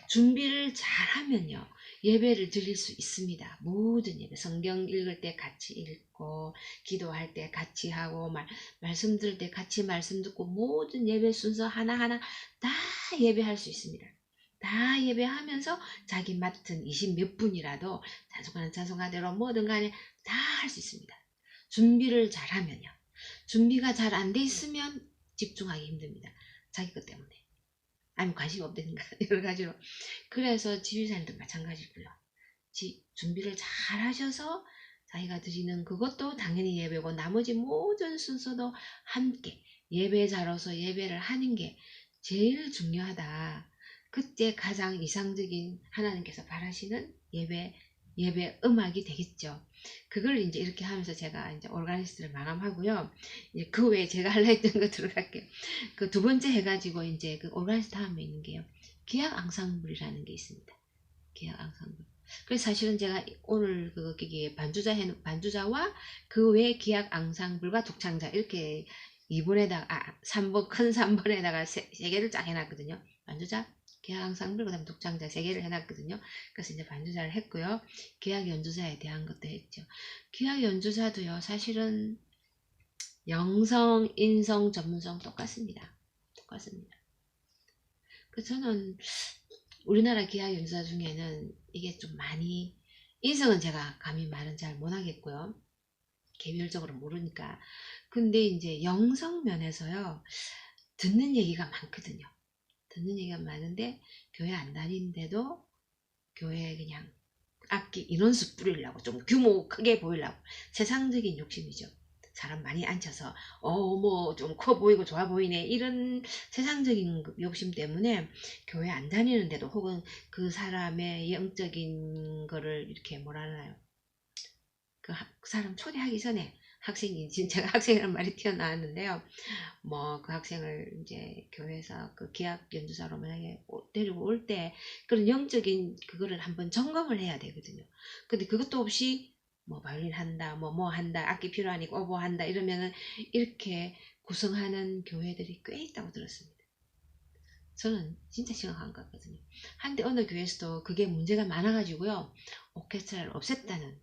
준비를 잘하면요, 예배를 드릴 수 있습니다. 모든 예배, 성경 읽을 때 같이 읽고, 기도할 때 같이 하고, 말씀 들을 때 같이 말씀 듣고, 모든 예배 순서 하나하나 다 예배할 수 있습니다. 다 예배하면서 자기 맡은 20 몇 분이라도 찬송가는 찬송가대로 뭐든 간에 다 할 수 있습니다. 준비를 잘하면요. 준비가 잘 안 돼 있으면 집중하기 힘듭니다. 자기 것 때문에. 아니면 관심이 없다든가 여러 가지로. 그래서 지휘사님도 마찬가지고요. 준비를 잘 하셔서 자기가 드리는 그것도 당연히 예배고 나머지 모든 순서도 함께 예배자로서 예배를 하는 게 제일 중요하다. 그때 가장 이상적인 하나님께서 바라시는 예배 음악이 되겠죠. 그걸 이제 이렇게 하면서 제가 이제 오르가니스트를 마감하고요. 이제 그 외에 제가 하려 했던 거 들어갈게요. 그 두 번째 해가지고 이제 그 오르가니스트 다음에 있는 게요. 기악 앙상블이라는 게 있습니다. 기악 앙상블. 그래서 사실은 제가 오늘 거기에 반주자와 그 외 기악 앙상블과 독창자 이렇게 2번에다가 3번 큰 3번에다가 세 개를 쫙 해놨거든요. 반주자, 기악 앙상블 그다음 독창자 3개를 해놨거든요. 그래서 이제 반주자를 했고요. 기악 연주자에 대한 것도 했죠. 기악 연주자도요. 사실은 영성, 인성, 전문성 똑같습니다. 똑같습니다. 그 저는 우리나라 기악 연주자 중에는 이게 좀 많이 인성은 제가 감히 말은 잘 못하겠고요. 개별적으로 모르니까. 근데 이제 영성 면에서요. 듣는 얘기가 많거든요. 듣는 얘기가 많은데 교회 안 다니는데도 교회에 그냥 악기 인원수 뿌리려고 좀 규모 크게 보이려고 세상적인 욕심이죠. 사람 많이 앉혀서 뭐 좀 커 보이고 좋아 보이네 이런 세상적인 욕심 때문에 교회 안 다니는데도 혹은 그 사람의 영적인 거를 이렇게 뭐라 하나요? 그 사람 초대하기 전에 학생이 진짜 학생이라는 말이 튀어나왔는데요. 뭐 그 학생을 이제 교회에서 그 기악 연주자로 만약에 데리고 올 때 그런 영적인 그거를 한번 점검을 해야 되거든요. 근데 그것도 없이 뭐 바이올린 한다, 뭐 한다, 악기 필요하니까 오보 한다 이러면은 이렇게 구성하는 교회들이 꽤 있다고 들었습니다. 저는 진짜 심각한 것 같거든요. 한때 어느 교회에서도 그게 문제가 많아가지고요. 오케스트라를 없앴다는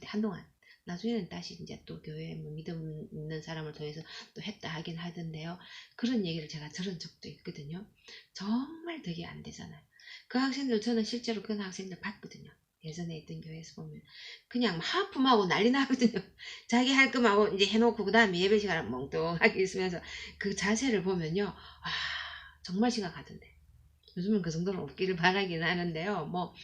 한동안. 나중에는 다시 이제 또 교회에 뭐 믿음 있는 사람을 통해서 또 했다 하긴 하던데요. 그런 얘기를 제가 들은 적도 있거든요. 정말 되게 안 되잖아요. 그 학생들 저는 실제로 그 학생들 봤거든요. 예전에 있던 교회에서 보면 그냥 하품하고 난리 나거든요. 자기 할 거하고 이제 해놓고 그 다음에 예배 시간을 멍뚱하게 있으면서 그 자세를 보면요. 정말 심각하던데. 요즘은 그 정도는 없기를 바라긴 하는데요. 뭐,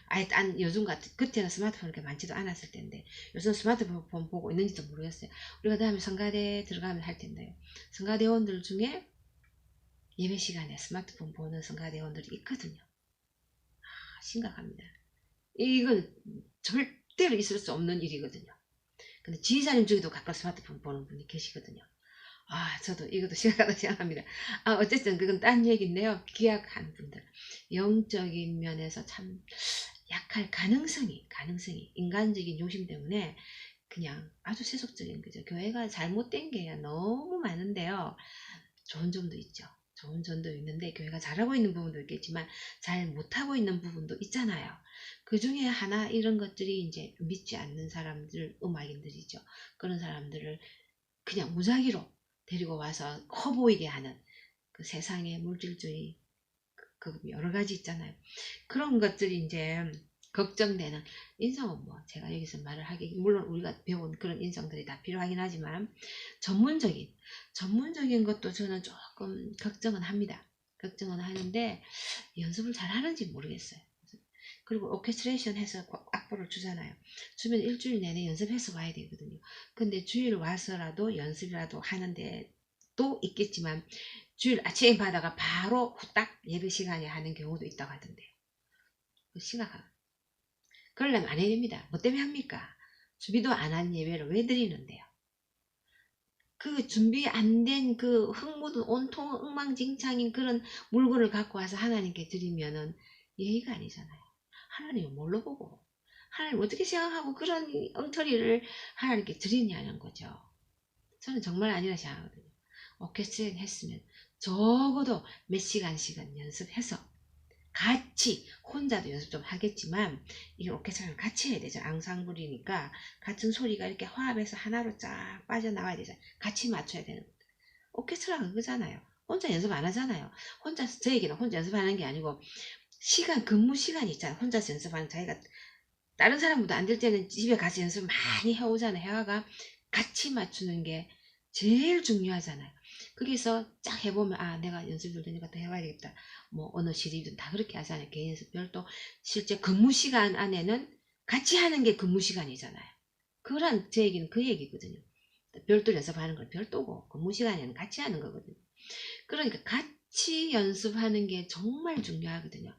아예 요즘 그때는 스마트폰이 그렇게 많지도 않았을 텐데, 요즘 스마트폰 보고 있는지도 모르겠어요. 우리가 다음에 성가대 들어가면 할 텐데요. 성가대원들 중에 예배 시간에 스마트폰 보는 성가대원들이 있거든요. 심각합니다. 이건 절대로 있을 수 없는 일이거든요. 근데 지휘사님 중에도 가끔 스마트폰 보는 분이 계시거든요. 저도 이것도 심각하다 생각합니다. 어쨌든 그건 딴 얘기인데요. 기약한 분들. 영적인 면에서 참 약할 가능성이, 인간적인 욕심 때문에 그냥 아주 세속적인 거죠. 교회가 잘못된 게 너무 많은데요. 좋은 점도 있죠. 좋은 점도 있는데 교회가 잘하고 있는 부분도 있겠지만 잘 못하고 있는 부분도 있잖아요. 그 중에 하나 이런 것들이 이제 믿지 않는 사람들, 음악인들이죠. 그런 사람들을 그냥 무작위로 데리고 와서 커 보이게 하는 그 세상의 물질주의 그 여러 가지 있잖아요. 그런 것들이 이제 걱정되는 인성은 뭐 제가 여기서 말을 하기 물론 우리가 배운 그런 인성들이 다 필요하긴 하지만 전문적인 것도 저는 조금 걱정은 합니다. 걱정은 하는데 연습을 잘 하는지 모르겠어요. 그리고 오케스트레이션 해서 악보를 주잖아요. 주면 일주일 내내 연습해서 와야 되거든요. 근데 주일 와서라도 연습이라도 하는데 또 있겠지만 주일 아침에 받아가 바로 후딱 예배 시간에 하는 경우도 있다고 하던데요. 심각하다. 그러려면 안 해야 됩니다. 뭐 때문에 합니까? 준비도 안 한 예배를 왜 드리는데요? 그 준비 안 된 그 흙 묻은 온통 엉망진창인 그런 물건을 갖고 와서 하나님께 드리면은 예의가 아니잖아요. 하나님은 뭘로 보고 하나님 어떻게 생각하고 그런 엉터리를 하나님께 드리냐는 거죠. 저는 정말 아니라 생각하거든요. 오케스트레 했으면 적어도 몇 시간씩은 연습해서 같이 혼자도 연습 좀 하겠지만 이 오케스트라는 같이 해야 되죠. 앙상블이니까 같은 소리가 이렇게 화합해서 하나로 쫙 빠져나와야 되잖아요. 같이 맞춰야 되는 거예요. 오케스트라가 그거잖아요. 혼자 연습 안 하잖아요. 혼자 저 얘기는 혼자 연습하는 게 아니고 시간 근무 시간이 있잖아요. 혼자서 연습하는 자기가 다른 사람보다 안 될 때는 집에 가서 연습 많이 해오잖아요. 해와가 같이 맞추는 게 제일 중요하잖아요. 거기서 쫙 해보면 아 내가 연습을 되니까 더 해봐야 되겠다. 뭐 어느 시리든 다 그렇게 하잖아요. 개인 연습 별도 실제 근무 시간 안에는 같이 하는 게 근무 시간이잖아요. 그런 제 얘기는 그 얘기거든요. 별도로 연습하는 건 별도고 근무 시간에는 같이 하는 거거든요. 그러니까 같이 연습하는 게 정말 중요하거든요.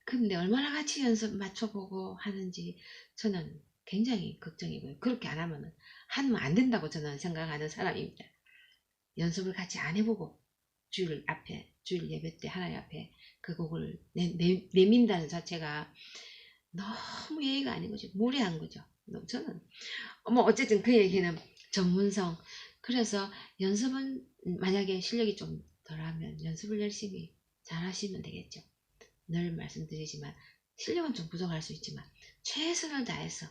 근데 얼마나 같이 연습 맞춰보고 하는지 저는 굉장히 걱정이고요. 그렇게 안 하면 안 된다고 저는 생각하는 사람입니다. 연습을 같이 안 해보고 주일 예배 때 하나님 앞에 그 곡을 내민다는 자체가 너무 예의가 아닌 거죠. 무례한 거죠. 저는 뭐 어쨌든 그 얘기는 전문성. 그래서 연습은 만약에 실력이 좀 덜하면 연습을 열심히 잘 하시면 되겠죠. 늘 말씀드리지만 실력은 좀 부족할 수 있지만 최선을 다해서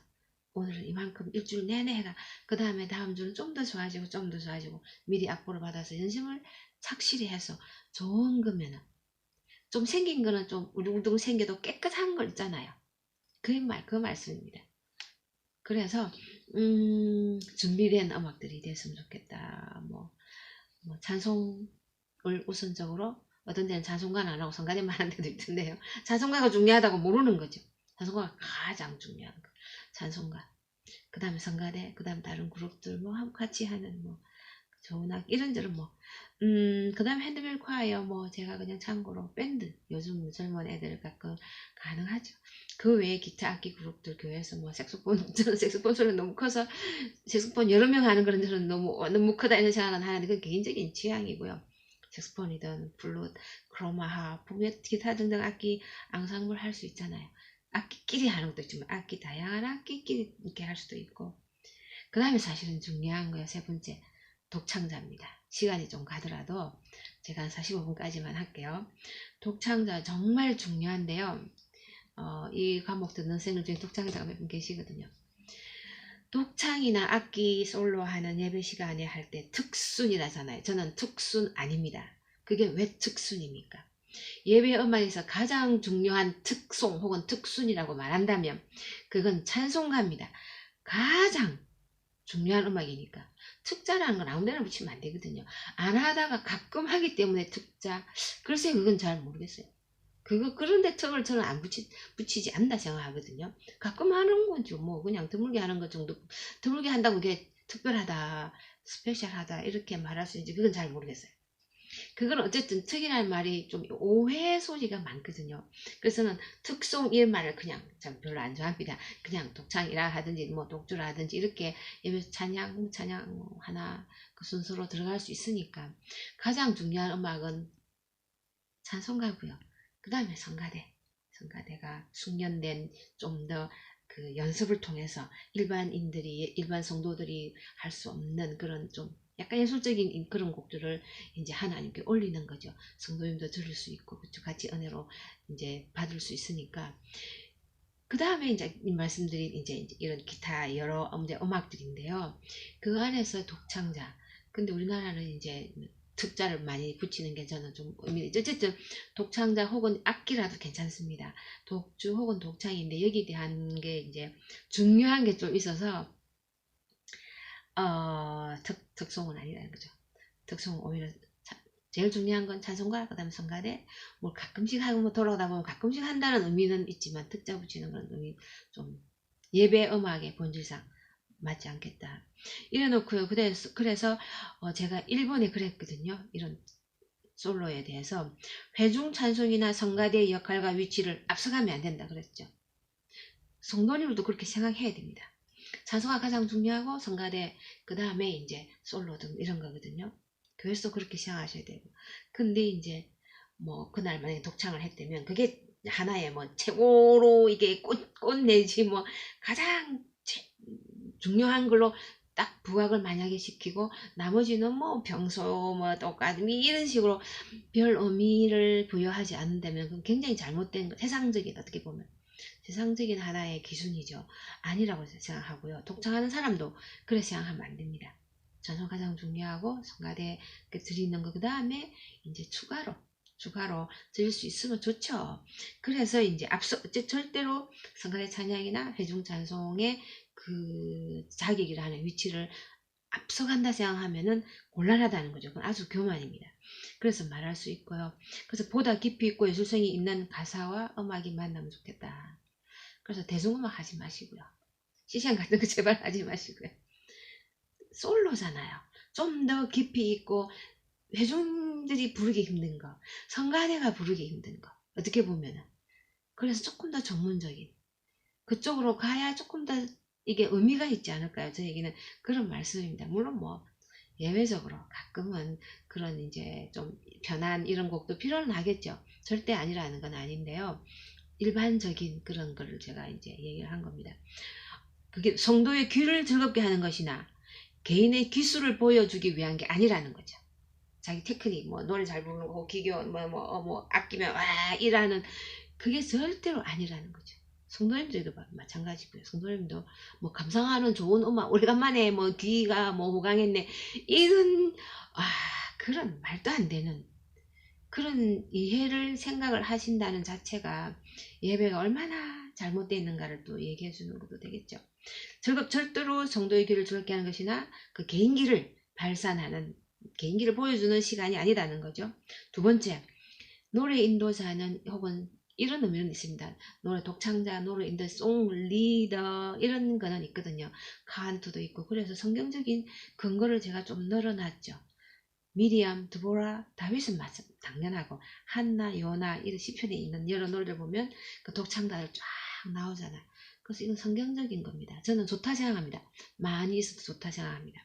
오늘은 이만큼 일주일 내내 해라. 그 다음에 다음 주는 좀 더 좋아지고 좀 더 좋아지고 미리 악보를 받아서 연습을 착실히 해서 좋은 거면은 좀 생긴 거는 좀 우둥우둥 생겨도 깨끗한 거 있잖아요. 그 말씀입니다. 그래서 준비된 음악들이 됐으면 좋겠다. 뭐 찬송을 우선적으로 어떤 데는 찬송가는 안 하고 성가대만 하는 데도 있던데요. 찬송가가 중요하다고 모르는 거죠. 찬송가가 가장 중요한 거. 찬송가. 그 다음에 성가대, 그 다음 다른 그룹들 뭐 같이 하는 뭐 좋은 악 이런저런 뭐 그 다음에 핸드벨 콰이어 뭐 제가 그냥 참고로 밴드 요즘 젊은 애들 가끔 가능하죠. 그 외에 기타 악기 그룹들 교회에서 뭐 색소폰 저는 색소폰 소리가 너무 커서 색소폰 여러 명 하는 그런 데는 너무 크다 이런 생각은 하는데 그건 개인적인 취향이고요. 색소폰이든 플룻, 크로마하, 기타 등등 악기 앙상블 할 수 있잖아요. 악기끼리 하는 것도 있지만 악기 다양한 악기끼리 이렇게 할 수도 있고 그 다음에 사실은 중요한 거예요. 세 번째 독창자입니다. 시간이 좀 가더라도 제가 한 45분까지만 할게요. 독창자 정말 중요한데요. 이 과목 듣는 선생님 중에 독창자가 몇 분 계시거든요. 독창이나 악기 솔로 하는 예배 시간에 할 때 특순이라잖아요. 저는 특순 아닙니다. 그게 왜 특순입니까? 예배 음악에서 가장 중요한 특송 혹은 특순이라고 말한다면 그건 찬송가입니다. 가장 중요한 음악이니까 특자라는 건 아무 데나 붙이면 안 되거든요. 안 하다가 가끔 하기 때문에 특자. 글쎄 그건 잘 모르겠어요. 그런데 틈을 저는 안 붙이지 않나 생각하거든요. 가끔 하는 거죠. 뭐 그냥 드물게 하는 것 정도. 드물게 한다고 그게 특별하다, 스페셜하다 이렇게 말할 수 있는지 그건 잘 모르겠어요. 그건 어쨌든 특이라는 말이 좀 오해 소리가 많거든요. 그래서는 특송 이 말을 그냥 전 별로 안 좋아합니다. 그냥 독창이라 하든지 뭐 독주라 하든지 이렇게 예배 찬양 하나 그 순서로 들어갈 수 있으니까 가장 중요한 음악은 찬송가고요. 그 다음에 성가대가 숙련된 좀 더 그 연습을 통해서 일반 성도들이 할 수 없는 그런 좀 약간 예술적인 그런 곡들을 이제 하나님께 올리는 거죠. 성도님도 들을 수 있고 그쵸 같이 은혜로 이제 받을 수 있으니까 그 다음에 이제 말씀드린 이제 이런 기타 여러 음악들인데요. 그 안에서 독창자. 근데 우리나라는 이제 특자를 많이 붙이는 게 저는 좀 의미가 있죠. 어쨌든 독창자 혹은 악기라도 괜찮습니다. 독주 혹은 독창인데 여기에 대한 게 이제 중요한 게 좀 있어서 특송은 아니라는 거죠. 특송은 오히려 제일 중요한 건 찬송가, 그 다음에 성가대, 뭐 가끔씩 하고 뭐 돌아오다 보면 가끔씩 한다는 의미는 있지만 특자 붙이는 그런 의미 좀 예배 음악의 본질상 맞지 않겠다. 이래 놓고요. 그래서 제가 일본에 그랬거든요. 이런 솔로에 대해서 회중 찬송이나 성가대의 역할과 위치를 앞서가면 안 된다 그랬죠. 성도님들도 그렇게 생각해야 됩니다. 찬송가 가장 중요하고 성가대 그 다음에 이제 솔로 등 이런 거거든요. 교회에서 그렇게 생각하셔야 되고. 근데 이제 뭐 그날 만약에 독창을 했다면 그게 하나의 뭐 최고로 이게 꽃 내지 뭐 가장 중요한 걸로 딱 부각을 만약에 시키고 나머지는 뭐 평소 뭐 똑같이 이런 식으로 별 의미를 부여하지 않는다면 그건 굉장히 잘못된 거, 세상적인 어떻게 보면 세상적인 하나의 기준이죠. 아니라고 생각하고요. 독창하는 사람도 그렇게 생각하면 안 됩니다. 찬송 가장 중요하고 성가대 드리는 거 그 다음에 이제 추가로 드릴 수 있으면 좋죠. 그래서 이제 절대로 성가대 찬양이나 회중 찬송의 그 자격이라는 위치를 앞서간다 생각하면은 곤란하다는 거죠. 그건 아주 교만입니다. 그래서 말할 수 있고요. 그래서 보다 깊이 있고 예술성이 있는 가사와 음악이 만나면 좋겠다. 그래서 대중음악 하지 마시고요. 시시한 같은 거 제발 하지 마시고요. 솔로잖아요. 좀 더 깊이 있고 회중들이 부르기 힘든 거, 성가대가 부르기 힘든 거 어떻게 보면은 그래서 조금 더 전문적인 그쪽으로 가야 조금 더 이게 의미가 있지 않을까요? 저에게는 그런 말씀입니다. 물론 뭐 예외적으로 가끔은 그런 이제 좀 편한 이런 곡도 필요는 하겠죠. 절대 아니라는 건 아닌데요. 일반적인 그런 거를 제가 이제 얘기를 한 겁니다. 그게 성도의 귀를 즐겁게 하는 것이나 개인의 기술을 보여주기 위한 게 아니라는 거죠. 자기 테크닉, 뭐 노래 잘 부르는 거, 기교, 뭐 아끼면 와 이라는 그게 절대로 아니라는 거죠. 성도님들도 마찬가지고요. 성도님도 뭐 감상하는 좋은 음악, 오래간만에 뭐 귀가 뭐 호강했네 이런 그런 말도 안 되는 그런 이해를 생각을 하신다는 자체가 예배가 얼마나 잘못되어 있는가를 또 얘기해 주는 것도 되겠죠. 절대로 성도의 귀를 즐겁게 하는 것이나 그 개인기를 발산하는 개인기를 보여주는 시간이 아니다는 거죠. 두 번째, 노래 인도자는 혹은 이런 의미는 있습니다. 노래 독창자, 노래 인도, 송 리더 이런 거는 있거든요. 카운트도 있고 그래서 성경적인 근거를 제가 좀 늘어놨죠. 미리암, 드보라, 다윗은 맞습 당연하고 한나, 요나 이런 시편에 있는 여러 노래를 보면 그 독창가들 쫙 나오잖아요. 그래서 이건 성경적인 겁니다. 저는 좋다 생각합니다. 많이 있어도 좋다 생각합니다.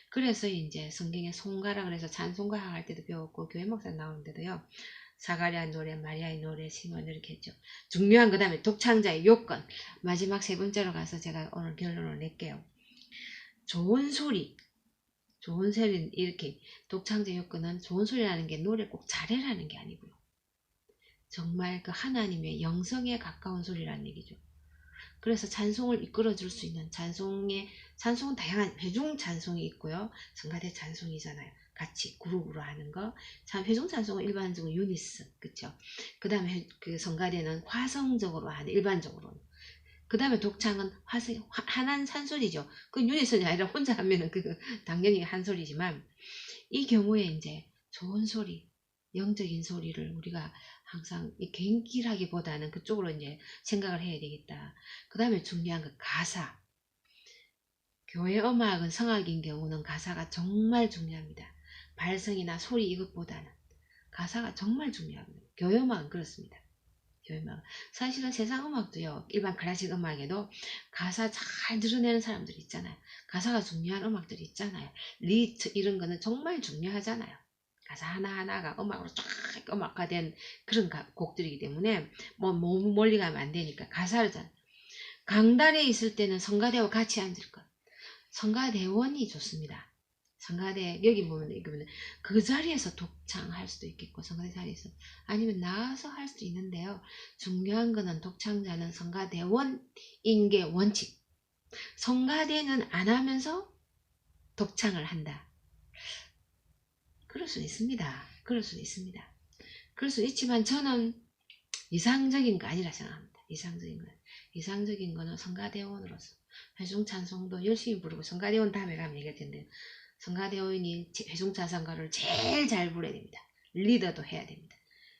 그래서 이제 성경에 송가라 그래서 찬송가 할 때도 배웠고 교회 목사 나오는데도요. 사가랴 노래, 마리아의 노래, 시몬 이렇게 했죠. 중요한 그 다음에 독창자의 요건 마지막 세 번째로 가서 제가 오늘 결론을 낼게요. 좋은 소리 이렇게 독창자 요건은 좋은 소리라는 게 노래 꼭 잘해라는 게 아니고요. 정말 그 하나님의 영성에 가까운 소리라는 얘기죠. 그래서 찬송을 이끌어줄 수 있는 찬송은 다양한 회중 찬송이 있고요. 성가대 찬송이잖아요. 같이 그룹으로 하는 거. 회중 찬송은 일반적으로 유니스, 그쵸? 그 다음에 그 성가대는 화성적으로 하는 일반적으로. 그 다음에 독창은 한한 산소리죠. 그 유니스이 아니라 혼자 하면은 당연히 한 소리지만 이 경우에 이제 좋은 소리, 영적인 소리를 우리가 항상 개인기라기보다는 그쪽으로 이제 생각을 해야 되겠다. 그 다음에 중요한 거 가사. 교회 음악은 성악인 경우는 가사가 정말 중요합니다. 발성이나 소리 이것보다는 가사가 정말 중요합니다. 교회 음악은 그렇습니다. 교회 음악. 사실은 세상 음악도요. 일반 클래식 음악에도 가사 잘 드러내는 사람들이 있잖아요. 가사가 중요한 음악들이 있잖아요. 리트 이런 거는 정말 중요하잖아요. 가사 하나하나가 음악으로 쫙 음악화된 그런 곡들이기 때문에 뭐 너무 멀리 가면 안 되니까 가사를 강단에 있을 때는 성가대와 같이 앉을 것. 성가대원이 좋습니다. 성가대 여기 보면 그 자리에서 독창할 수도 있겠고 성가대 자리에서 아니면 나와서 할 수도 있는데요. 중요한 거는 독창자는 성가대원인 게 원칙. 성가대는 안 하면서 독창을 한다. 그럴 수 있습니다. 그럴 수 있습니다. 그럴 수 있지만 저는 이상적인 거 아니라 생각합니다. 이상적인 거는 성가대원으로서 회중찬송도 열심히 부르고, 성가대원 다음에 가면 얘기할 텐데, 성가대원이 회중찬송가를 제일 잘 부르야 됩니다. 리더도 해야 됩니다.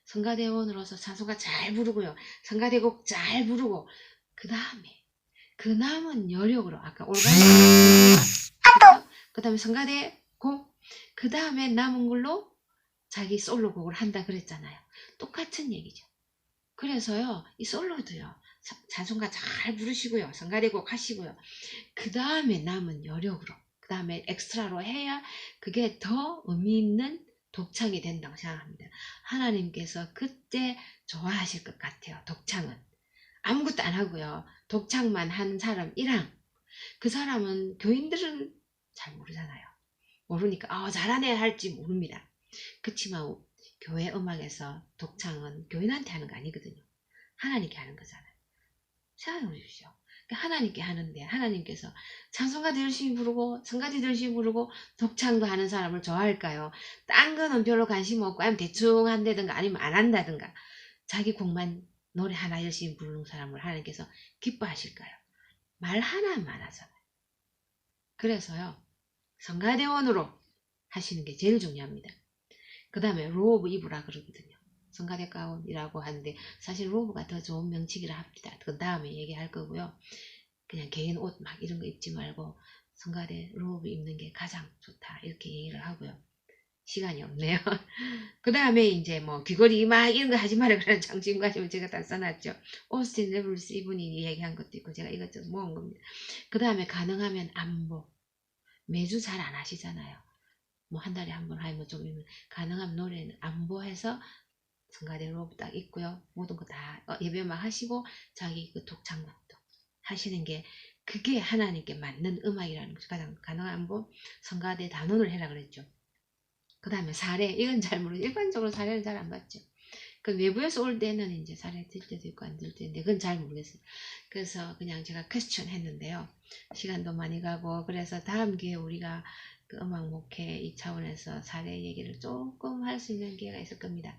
성가대원으로서 찬송가 잘 부르고요. 성가대곡 잘 부르고, 그 남은 여력으로, 아까 올가니, 그 다음에 성가대곡, 그 다음에 남은 걸로 자기 솔로곡을 한다 그랬잖아요. 똑같은 얘기죠. 그래서요, 이 솔로도요, 찬송가 잘 부르시고요, 성가대곡 하시고요, 그 다음에 남은 여력으로, 그 다음에 엑스트라로 해야 그게 더 의미 있는 독창이 된다고 생각합니다. 하나님께서 그때 좋아하실 것 같아요. 독창은 아무것도 안 하고요, 독창만 한 사람 1항, 그 사람은 교인들은 잘 모르잖아요. 모르니까 잘하네 할지 모릅니다. 그치만 교회 음악에서 독창은 교인한테 하는 거 아니거든요. 하나님께 하는 거잖아요. 생각해 보십시오. 하나님께 하는데, 하나님께서 찬송가도 열심히 부르고 성가대도 열심히 부르고 독창도 하는 사람을 좋아할까요? 딴 거는 별로 관심 없고, 아니면 대충 한다든가 아니면 안 한다든가, 자기 곡만 노래 하나 열심히 부르는 사람을 하나님께서 기뻐하실까요? 말 하나만 하잖아요. 그래서요, 성가대원으로 하시는 게 제일 중요합니다. 그 다음에 로브 이브라 그러거든요. 성가대 가운이라고 하는데, 사실 로브가 더 좋은 명칭이라 합니다. 그 다음에 얘기할 거고요. 그냥 개인 옷 막 이런 거 입지 말고 성가대 로브 입는 게 가장 좋다, 이렇게 얘기를 하고요. 시간이 없네요. 그 다음에 이제 뭐 귀걸이 막 이런 거 하지 말라 그러는 장신구하시면 제가 다 써놨죠. 오스틴 레블스 이분이 얘기한 것도 있고 제가 이것저것 모은 겁니다. 그 다음에 가능하면 안보, 매주 잘 안 하시잖아요. 뭐 한 달에 한 번 하면 좀 가능한 노래는 안보해서 성가대 로브 딱 있고요. 모든 거 다 예배만 하시고 자기 그 독창만도 하시는 게, 그게 하나님께 맞는 음악이라는 거죠. 가장 가능한 안보, 성가대 단원을 해라 그랬죠. 그 다음에 사례, 이건 잘 모르죠. 일반적으로 사례는 잘 안 받죠. 그 외부에서 올 때는 이제 사례 들 때도 있고 안 들 때도 있는데, 그건 잘 모르겠어요. 그래서 그냥 제가 퀘스천 했는데요. 시간도 많이 가고, 그래서 다음 기회에 우리가 그 음악 목회 이 차원에서 사례 얘기를 조금 할 수 있는 기회가 있을 겁니다.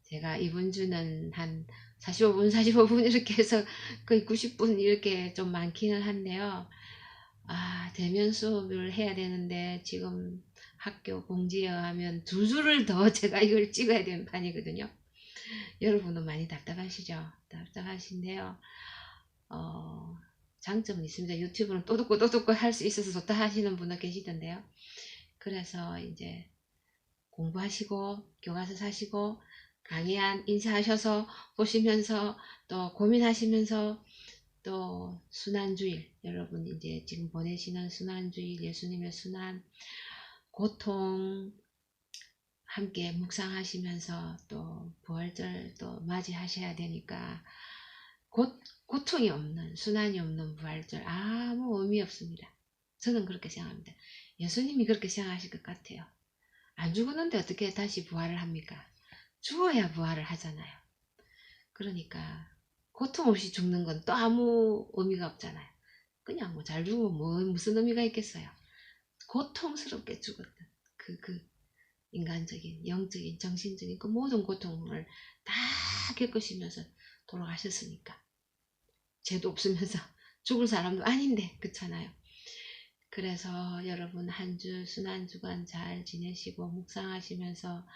제가 이번 주는 한 45분 이렇게 해서 거의 90분 이렇게 좀 많기는 한데요. 대면 수업을 해야 되는데 지금 학교 공지에 의하면 2주를 더 제가 이걸 찍어야 되는 판이거든요. 여러분은 많이 답답하시죠? 답답하신데요. 장점은 있습니다. 유튜브는 또 듣고 할 수 있어서 좋다 하시는 분도 계시던데요. 그래서 이제 공부하시고 교과서 사시고 강의한 인사하셔서 보시면서 또 고민하시면서, 또 순환주일, 여러분 이제 지금 보내시는 순환주일, 예수님의 순환, 고통 함께 묵상하시면서 또 부활절 또 맞이하셔야 되니까, 고통이 없는, 순환이 없는 부활절 아무 의미 없습니다. 저는 그렇게 생각합니다. 예수님이 그렇게 생각하실 것 같아요. 안 죽었는데 어떻게 다시 부활을 합니까? 죽어야 부활을 하잖아요. 그러니까 고통 없이 죽는 건 또 아무 의미가 없잖아요. 그냥 뭐 잘 죽으면 무슨 의미가 있겠어요. 고통스럽게 죽었던 그 인간적인, 영적인, 정신적인 그 모든 고통을 다 겪으시면서 돌아가셨으니까, 죄도 없으면서 죽을 사람도 아닌데, 그렇잖아요. 그래서 여러분 한 주 순환주간 잘 지내시고 묵상하시면서,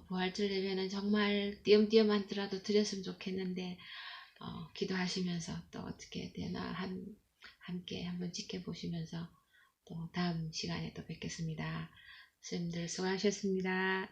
부활절 예배는 정말 띄엄띄엄 하더라도 드렸으면 좋겠는데, 기도하시면서 또 어떻게 되나 함께 한번 지켜보시면서 또 다음 시간에 또 뵙겠습니다. 선생님들 수고하셨습니다.